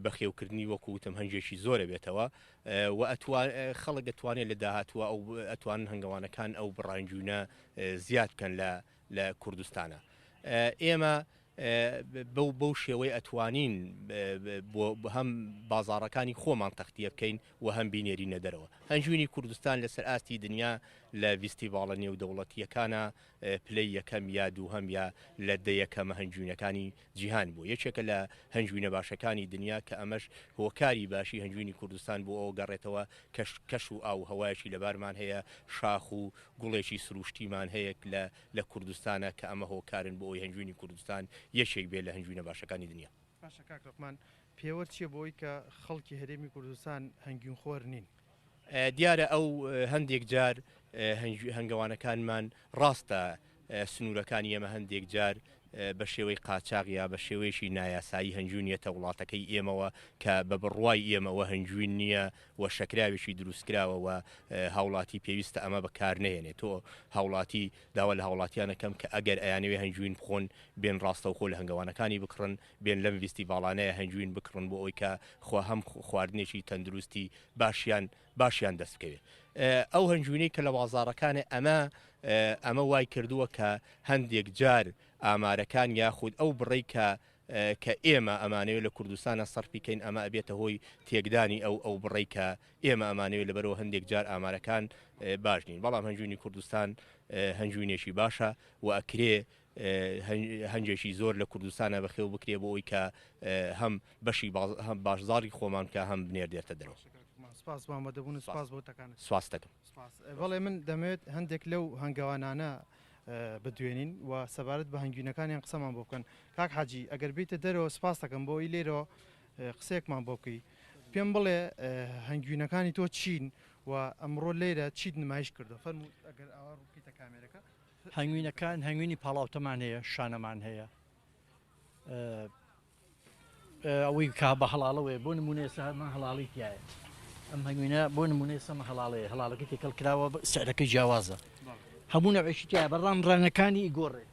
[SPEAKER 7] بەخێوکردنی وەکوتم هەنجێکی زۆرە بێتەوە و خەڵک دەتوانێت لە داهاتوە ئەو ئەتوانن هەنگەوانەکان ئەو بڕانجوونە زیاد بکەن لە کوردستانە ئێمە بەو شێوەی ئەتوانین هەم بازاڕەکانی خۆمان تەختیە بکەین و هەم بینێرینە دەرەوە هەنجوینی کوردستان لەسەر ئاستی دنیا لە فیستیڤاڵە نێودەوڵەتیەکانە پلەی یەکەم یا دووهەم یا لە دەیەکەمە هەنجوینەکانی جیهان بوو یەکێکە لە هەنجوینە باشەکانی دنیا کە ئەمەش هۆکاری باشی هەنجوینی کوردستان بۆ ئەوە گەڕێتەوە کەش و ئاو هەوایەکی لەبارمان هەیە شاخ و گوڵێکی سروشتیمان هەیە لە کوردستانە کە ئەمە هۆکارن بۆ ئەوی هەنجوینی کوردستان یەکێک بێت لە هەنجوینە باشەکانی دنیا
[SPEAKER 6] باشە کاکڕۆخمان پێوە چییە بۆی کە خەڵکی هەرێمی کوردستان هەنگوین خۆر نین
[SPEAKER 7] دیارە ئەو هەندێک جار هەنگەوانەکانمان ڕاستە سنوورەکانی ئێمە هەندێک جار بە شێوەی قاچاق یا بە شێوەیەکی نایاسایی هەنجوونیەتە وڵاتەکەی ئێمەوە کە بە بڕوای ئێمەوە هەنجوین نییە و شەکراوێکی دروستکراوەوە هاوڵاتی پێویستە ئەمە بەکار نێنێت تۆ هاوڵاتی داوا لە هاوڵاتیانەکەم کە ئەگەر ئەیانەوێ هەنجوین بخۆن بێن ڕاستەوخۆ لە هەنگەوانەکانی بکڕن بێن لەم فیستیڤاڵانەیە هەنجوین بکڕن بۆ ئەوی کە خوا هەم خواردنێکی تەندروستی باشیان دەست بکەوێت ئەو هەنجوینەی کە لە بازاڕەکانە ئەمە وای کردووە کە هەندێک جار ئامارەکان یاخود ئەو بڕێی کە ئێمە ئەمانەوێت لە کوردستانە سەرفیکەین ئەمە ئەبێتە هۆی تێکدانی ئەو بڕێی کە ئێمە ئەمانەوێت لەبەرەوە هەندێک جار ئامارەکان باش نین بەڵام هەنجوینی کوردستان هەنجوینێکی باشە و ئەکرێ هەنجێکی زۆر لە کوردستانە بەخێو بکرێ بۆ ئەوی کە هەم بەشی باشزاری خۆمان کە هەم بنێر دێتە دەرەوە
[SPEAKER 6] سپاس بۆ سپاس بۆ تەکانە
[SPEAKER 7] سواس دەکەم
[SPEAKER 6] بەڵێ من دەمەوێت هەندێک لەو هەنگاوانانە بدوێنین و سەبارەت بە هەنگوینەکانیان قسەمان بۆ بکەن کاک حاجی ئەگەر بیتە دەرەوە سپاس دەکەم بۆی لێرەوە قسەیەکمان بۆ بکەی پێم بڵێ هەنگوینەکانی تۆ چین و ئەمڕۆ لێرە چیت نمایش کردو فەرموو ئەگەر ئاوا ڕووکەیتە کامێرەکە
[SPEAKER 8] هەنگوینەکان هەنگوینی پاڵاوتەمان هەیە شانەمان هەیە ئەوەی کا بە هەڵاڵەوەی بۆ نمونێ سەرمان هەڵاڵی تایە ئەم هەنگوینە بۆ نمونێ سەمە هەڵاڵەیە هەڵاڵەکەی تێکەڵ کراوە سعرەکەی جیاوازە هەموو نەوێکی تایە بەڕام ڕەنەکانی گۆڕێت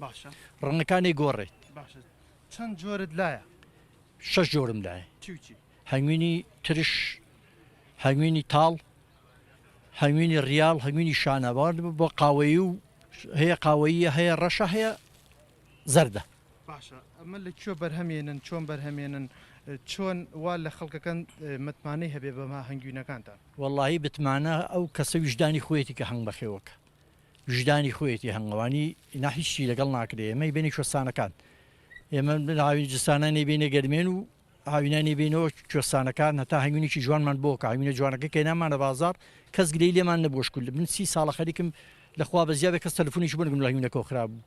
[SPEAKER 6] باشە
[SPEAKER 8] ڕەنەکانی گۆڕێت
[SPEAKER 6] باشە چەند جۆرت لایە
[SPEAKER 8] 6 جۆرم لایە
[SPEAKER 6] چی
[SPEAKER 8] هەنگوینی ترش هەنگوینی تاڵ هەنگوینی ریاڵ هەنگوینی شانەوار بۆ قاوەیی و هەیە قاوەیە هەیە ڕەشە هەیە زەردە
[SPEAKER 6] باشە ئەمە لە کوێ بەرهەمێنن چۆن بەرهەمێنن چۆن وا لە خەڵکەکان متمانەی هەبێ بەما هەنگوینەکانتان
[SPEAKER 8] وەڵاهی بتمانە ئەو کەسە وجدانی خۆیەتی کە هەنگ بەخێوەکە وجدانی خۆیەتی هەنگەوانی ناهیچی لەگەڵ ناکرێ ئێمەی بینی کوێستانەکان ئێمە هاوین جستانانی بینێ گەرمێن و هاوینانی بینەوە کوێستانەکان هەتا هەنگوینێکی جوانمان بۆ کە هاوینە جوانەکە کە نامانە بازار کەس گرەی لێمان نەبۆشکول من 30 ساڵە خەریکم لەخوا بەزیابێ کەس تەلەفۆنیش بنگم لە هەنگوینەکە خراپ بوو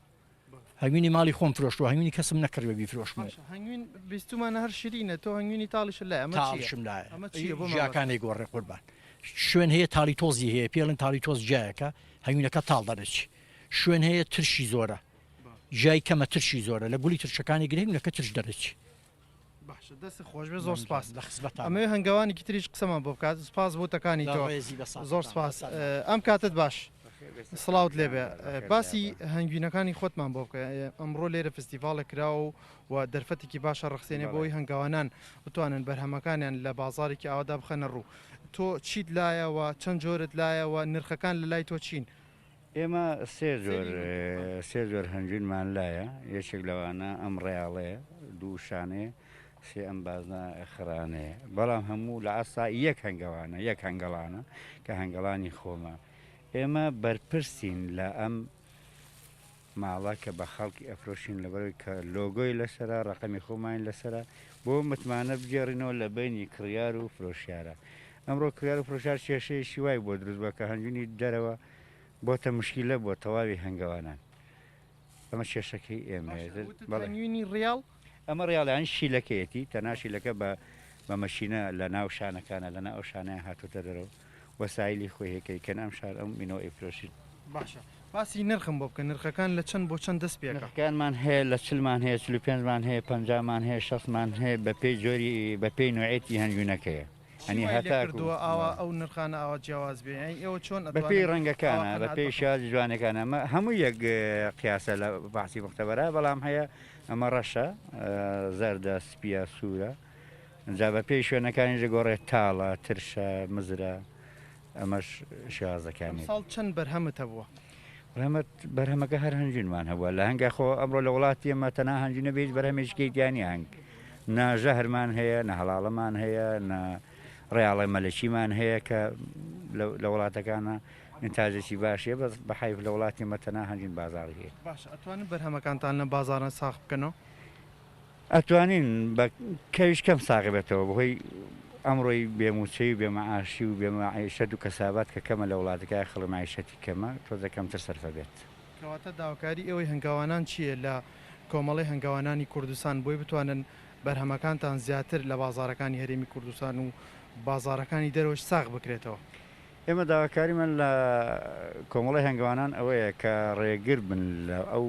[SPEAKER 8] هەنگوینی ماڵی خۆم فرۆشتووە هەنگوینی کەسم نەکردوە بیفرۆشمەوە
[SPEAKER 6] هەنگوین بیستمانە هەر شیرینە تۆ هەنگوینی تاڵیش لای ئەمە
[SPEAKER 8] تاڵشم لایە ژیاکانی گۆڕێ قوربان شوێن هەیە تاڵی تۆزی هەیە پێڵن تاڵی تۆز جایەکە هەنگوینەکە تاڵ دەرەچی شوێن هەیە ترشی زۆرە جای کەمە ترشی زۆرە لە گوڵی ترشەکانی گرهێنەکە ترش دەرەچی
[SPEAKER 6] باشە دەست خۆش بێ زۆر سپاس ئەمە هەنگاوانی تریش قسەمان بۆ بکات سپاس بۆ تەکانی تۆ زۆر سپاس ئەم کاتت باش سڵاوت لێبێ باسی هەنگوینەکانی خۆتمان بۆ بکە ئەمڕۆ لێرە فستیڤالە کراوە و دەرفەتێکی باشە ڕخسێنێ بۆی هەنگاوانان بتوانن بەرهەمەکانیان لە بازارێکی ئاوادا بخەنە ڕوو تۆ چیت لایەوە چەند جۆرت لایەوە نرخەکان لە لای تۆ چین
[SPEAKER 9] ئێمە سێ جۆر هەنجوینمان لایە یەکێک لەوانە ئەم ڕێاڵەیە دوو شانێ قسەی ئەم بازنە خڕانەیە بەڵام هەموو لە ئاسا یەک هەنگەوانە یەک هەنگەڵانە کە هەنگەڵانی خۆمە ئێمە بەرپرسین لە ئەم ماڵە کە بە خەڵکی ئەفرۆشین لەبەرەوەی کە لۆگۆی لەسرە ڕقەمی خۆمان لەسرە بۆ متمانە بگێڕینەوە لە بینی کڕیار و فرۆشیارە ئەمڕۆ کڕیار و فرۆشار کێشەیە شیوای بۆ دروست بە کە هەنجونی دەرەوە بۆتە مشکیلە بۆ تەواوی هەنگەوانان ئەمە کێشەکەی
[SPEAKER 6] ئێمەنیوینی ڕیاڵ
[SPEAKER 9] ئەمە ڕیاڵیان شیلەکەیەتی تەناشیلەکە بە مەشینە لە ناو شانەکانە لەنا ئەو شانەیە هاتوتە دەرەوە وەسایلی خۆی هەکەی کە نام شار ئەم مینەوە ئیفرۆشین
[SPEAKER 6] باشە باسی نرخم بۆ بکە نرخەکان لە چەند بۆ چەند دەست پێەکە
[SPEAKER 9] نرخەکانمان هەیە لە 40مان هەیە 45مان هەیە 50مان هەیە 60مان هەیە بە پێی جۆری بە پێی نوعێتی هەنجونەکەیە
[SPEAKER 6] ئەنی هەتاکردووە ئاوا ئەو نرخانە ئاوا جیاواز بێ ئێوە چۆن
[SPEAKER 9] بە پێی ڕەنگەکانە بە پێی شازی جوانەکانە هەموو یەک قیاسە لە باسی مختبەرە بەڵام هەیە ئەمە ڕەشە زەردە سپیە سوورە جا بە پێی شوێنەکانی ژگۆڕێت تاڵە ترشە مزرە ئەمەش شازەکانی
[SPEAKER 6] ساڵ چەند بەرهەمت هەبووە
[SPEAKER 9] بەرهەمەکە هەر هەنجونمان هەبووە لە هەنگا خۆ ئەمڕۆ لە وڵاتی ئەمە تەنا هەنجونە بێت بەرهەمێشکەیتیانی هەنگ ناژە هەرمان هەیە نە هەڵاڵەمان هەیە نە ڕێاڵی مەلەکیمان هەیە کە لە وڵاتەکانە ئینتاجێکی باشیە بەس بە حیف لە وڵاتی مەتەنا هەنجین بازاڕی هەیە
[SPEAKER 6] باش ئەتوانن بەرهەمەکانتان لە بازارە ساغ بکەنەوە
[SPEAKER 9] ئەتوانین بە کەویش کەم ساغی بێتەوە بەهۆی ئەمڕۆی بێموچەی و بێمەعاشی و بێمەعیشەت و کەسابات کە کەمە لە وڵاتەکە خەڵی معیشەتی کەمە تۆزە کەمتر سەرفە بێت
[SPEAKER 6] کەواتە داواکاری ئێوەی هەنگاوانان چییە لە کۆمەڵی هەنگاوانانی کوردستان بۆی بتوانن بەرهەمەکانتان زیاتر لە بازارەکانی هەرێمی کوردستان و بازارەکانی دەرەوەش ساغ بکرێتەوە
[SPEAKER 9] ئێمە داواکاریمان لە کۆمەڵی هەنگاوانان ئەوەیە کە ڕێگر بن لە ئەو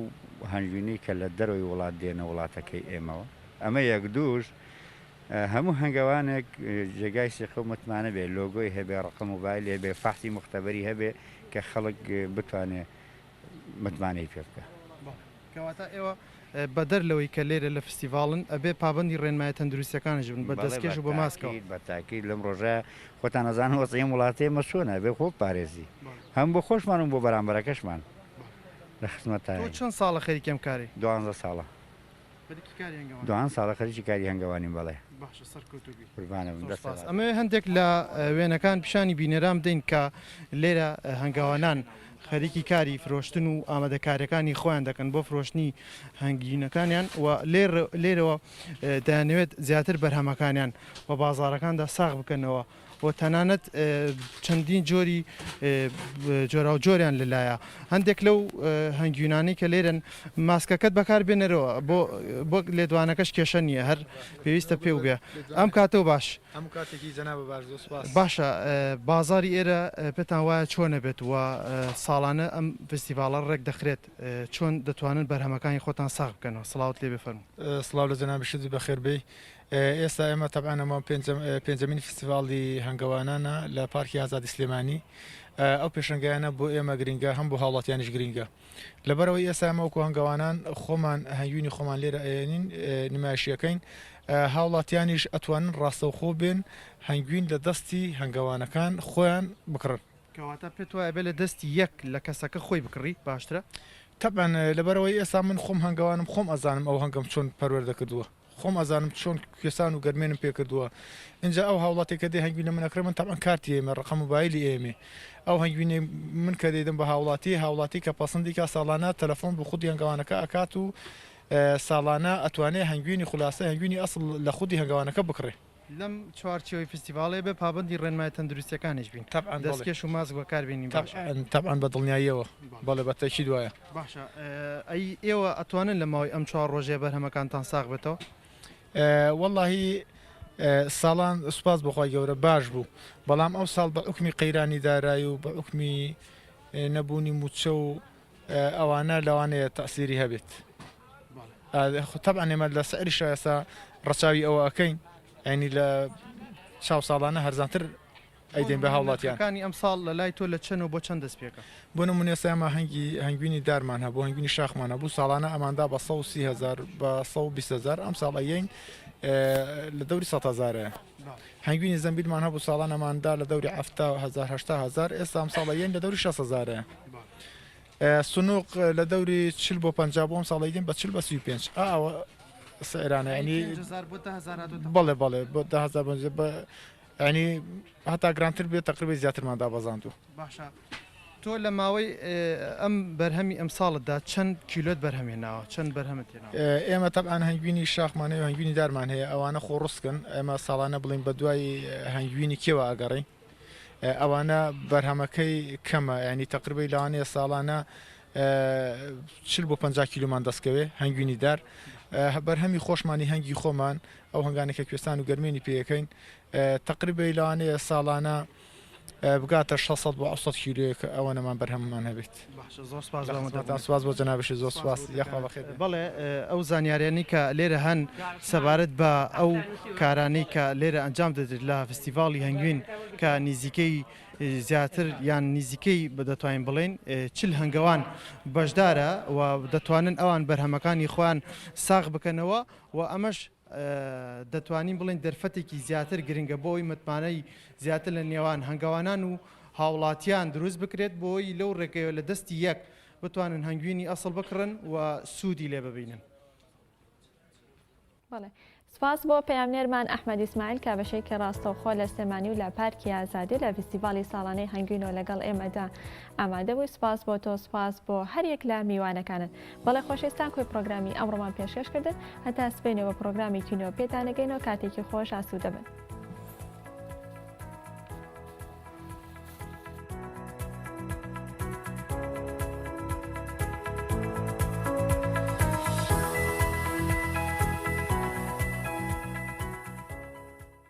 [SPEAKER 9] هەنجوینی کە لە دەرەوەی وڵات دێنە وڵاتەکەی ئێمەوە ئەمە یەک دووش هەموو هەنگاوانێک جێگای سێخە متمانە بێ لۆگۆی هەبێ ڕقم موبایل هەبێ فاحسی مختبەری هەبێ کە خەڵک بتوانێت متمانەی پێ بکە
[SPEAKER 6] کەواتە ئێوە بەدەر لەوەی کە لێرە لە فستیڤالن ئەبێ پابندی ڕێنمایە تەندروستەکانش بن بە دەستکێش و بە ماسکەوە
[SPEAKER 9] بەتاکید لەم ڕۆژە خۆتان نەزان وەسەی وڵاتی مە چۆنە بێ خۆ پارێزی هەم بۆ خۆشمان و بۆ بەرامبەرەکەشمان لە خزمەتە
[SPEAKER 6] چەند ساڵە خەریکەم کاری
[SPEAKER 9] 12 ساڵە دوان ساڵە خەریکی کاری هەنگاوانیم بەڵێ
[SPEAKER 6] ئەمە هەندێک لە وێنەکان پیشانی بینەران بدەین کە لێرە هەنگاوانان خەریکی کاری فرۆشتن و ئامادەکاریەکانی خۆیان دەکەن بۆ فرۆشتنی هەنگینەکانیان و لێرەوە دەیانەوێت زیاتر بەرهەمەکانیان و بازارەکاندا ساغ بکەنەوە و تەنانەت چەندین جۆری جۆرا و جۆریان لەلایە هەندێک لەو هەنگوینانی کە لێرن ماسکەکەت بەکار بێنەرەوە بۆ لێدوانەکەش کێشە نییە هەر پێویستە پێ بێ ئەم کاتەوە باش باشە بازاری ئێرە پێتان وایە چۆنە بێت وە ساڵانە ئەم فستیڤالە ڕێک دەخرێت چۆن دەتوانن بەرهەمەکانی خۆتان ساغ بکەنەوە سڵاوت لێ بفەرمو
[SPEAKER 10] سڵاو لە جەنابشتی بەخێربەی ئێستا ئێمە تەبعانەمە پێنجەمین فستیڤاڵی هەنگاوانانە لە پارکی ئازادی سلێمانی ئەو پێشنگایانە بۆ ئێمە گرنگە هەم بۆ هاوڵاتیانیش گرنگە لەبەرەوەی ئێستا ئەمە وەکو هەنگاوانان خۆمان هەنگوینی خۆمان لێرە ئەێنین نمایشیەکەین هاوڵاتیانیش ئەتوانن ڕاستەوخۆ بێن هەنگوین لە دەستی هەنگاوانەکان خۆیان بکڕن
[SPEAKER 6] کەواتە پێت وایە بێ لە دەستی یەک لە کەسەکە خۆی بکڕی باشترە
[SPEAKER 10] تەبعاً لەبەرەوەی ئێستا من خۆم هەنگاوانم خۆم ئەزانم ئەو هەنگەم چۆن پەروەردە کردووە خۆم ئەزانم چۆن کوێستان و گەرمێنم پێ کردووە اینجا ئەو هاوڵاتێک کە دێ هەنگوینە منەکرێ من تەبعاً کارتی ئێمە ڕقم موبایلی ئێمێ ئەو هەنگوینێ من کە دەیدەم بە هاوڵاتی کە پەسەندێکا ساڵانە تەلەفۆن بە خودی هەنگاوانەکە ئەکات و ساڵانە ئەتوانێت هەنگوینی خولاسە هەنگوینی ئەسڵ لە خودی هەنگاوانەکە بکڕێ
[SPEAKER 6] لەم چوارچەوەی فستیڤالێ بێ پابندی ڕێنمای تەندروستیەکانیش بین دەستکێش و ماسک بەکاربێنین
[SPEAKER 10] تەبعاً بە دڵنیاییەوە بەڵێ بەتەکی دوایە
[SPEAKER 6] باشە ئەی ئێوە ئەتوانن لە ماوەی ئەم چوار ڕۆژێ بەرهەمەکانتان ساغ بێتەوە
[SPEAKER 10] واللهی ساڵان سوپاس بەخوای گەورە باش بوو بەڵام ئەو ساڵ بە حکمی قەیرانی دارایی و بە حکمی نەبوونی موچە و ئەوانە لەوانەیە تەسیری هەبێت تەبعاً ئێمە لە سەعری شایستا ڕەچاوی ئەوە ئەەکەین ئەینی لە چاو ساڵانە هەرزانتر ئەیدەین بە هاوڵاتیانەکانی
[SPEAKER 6] ئەم ساڵ لە لای تۆ لە چەنەوە بۆ چەند دەست پێکە
[SPEAKER 10] بۆ نمونێستا ئەمە هەنگوینی دارمان هەبوو هەنگوینی شاخمانە بوو ساڵانە ئەماندا بە 130,000 بە 120,000 ئەم ساڵ ئەیین لە دەوری 100,000 هەنگوینی زەمبیلمان هەبوو ساڵان ئەماندا لە دەوری 70,000 ئێستا ئەم ساڵ ئەیین لە دەوری 60,000 سنووق لە دەوری 40 بۆ 50 بۆم ساڵیدین بە 40 بە 35 سعرانە ینی
[SPEAKER 6] 5,000 بۆ 10,000
[SPEAKER 10] بەڵێ بەڵێ بۆ 10,000 ینی هەتا گرانتر بێت تقریبی زیاترماندا بەزاندوو.
[SPEAKER 6] باشە تۆ لە ماوەی ئەم بەرهەمی ئەم ساڵتدا چەند کیلۆت بەرهەمێناوە چەند بەرهەمەتێنەوە؟
[SPEAKER 10] ئێمە تەبعاان هەنگوینی شاخمانەیە هەنگوینی دارمان هەیە ئەوانە خۆ ڕستکن ئێمە ساڵانە بڵین بە دوای هەنگوینی کێوە ئەگەڕی ئەوانە بەرهەمەکەی کەمە ینی تقریبی لەوانەیە ساڵانە 40 بۆ 50 کیلومان دەستکەوێ هەنگوینی دار بەرهەمی خۆشمانی هەنگی خۆمان ئەو هەنگانێکە کوێستان و گەرمێنی پێەکەین تقریبی لەوانەیە ساڵانە بگاتە 600 بۆ 800 کیلوەیەک ئەوە نەمان بەرهەممان هەبێت.
[SPEAKER 6] زۆر
[SPEAKER 10] سواز بۆ جەنابشی زۆر سواس یاخوا بەخێر.
[SPEAKER 6] بەڵێ ئەو زانیاریانی کە لێرە هەن سەبارەت بە ئەو کارانەی کە لێرە ئەنجام دەدرێت لە فستیڤاڵی هەنگوین کە نزیکەی زیاتر یان نزیکەی دەتوانین بڵێن چل هەنگەوان بەشدارە و دەتوانن ئەوان بەرهەمەکانی خۆیان ساغ بکەنەوە و ئەمەش دەتوانین بڵێن دەرفەتێکی زیاتر گرنگە بۆی متمانەی زیاتر لە نێوان هەنگاوانان و هاوڵاتیان دروست بکرێت بۆی لەو ڕێگەیە لە دەستی یەک بتوانن هەنگوینی ئەسڵ بکڕن و سوودی لێ ببینن.
[SPEAKER 1] بەڵێ سپاس بۆ پەیامنێرمان ئەحمەد ئیسماعیل کە بەشێکی ڕاستەوخۆ لە سلێمانی و لە پارکی ئازادی لە فستیڤاڵی ساڵانەی هەنگوینەوە لەگەڵ ئێمەدا ئامادە بووی. سپاس بۆ تۆ سپاس بۆ هەر یەک لە میوانەکانت. بەڵێ خۆشەویستان کۆی پرۆگرامی ئەمڕۆمان پێشکەش کردن هەتا سبەینەوە پرۆگرامی تینۆ پێتانەگەینەوە کاتێکی خۆش ئاسوودە بن.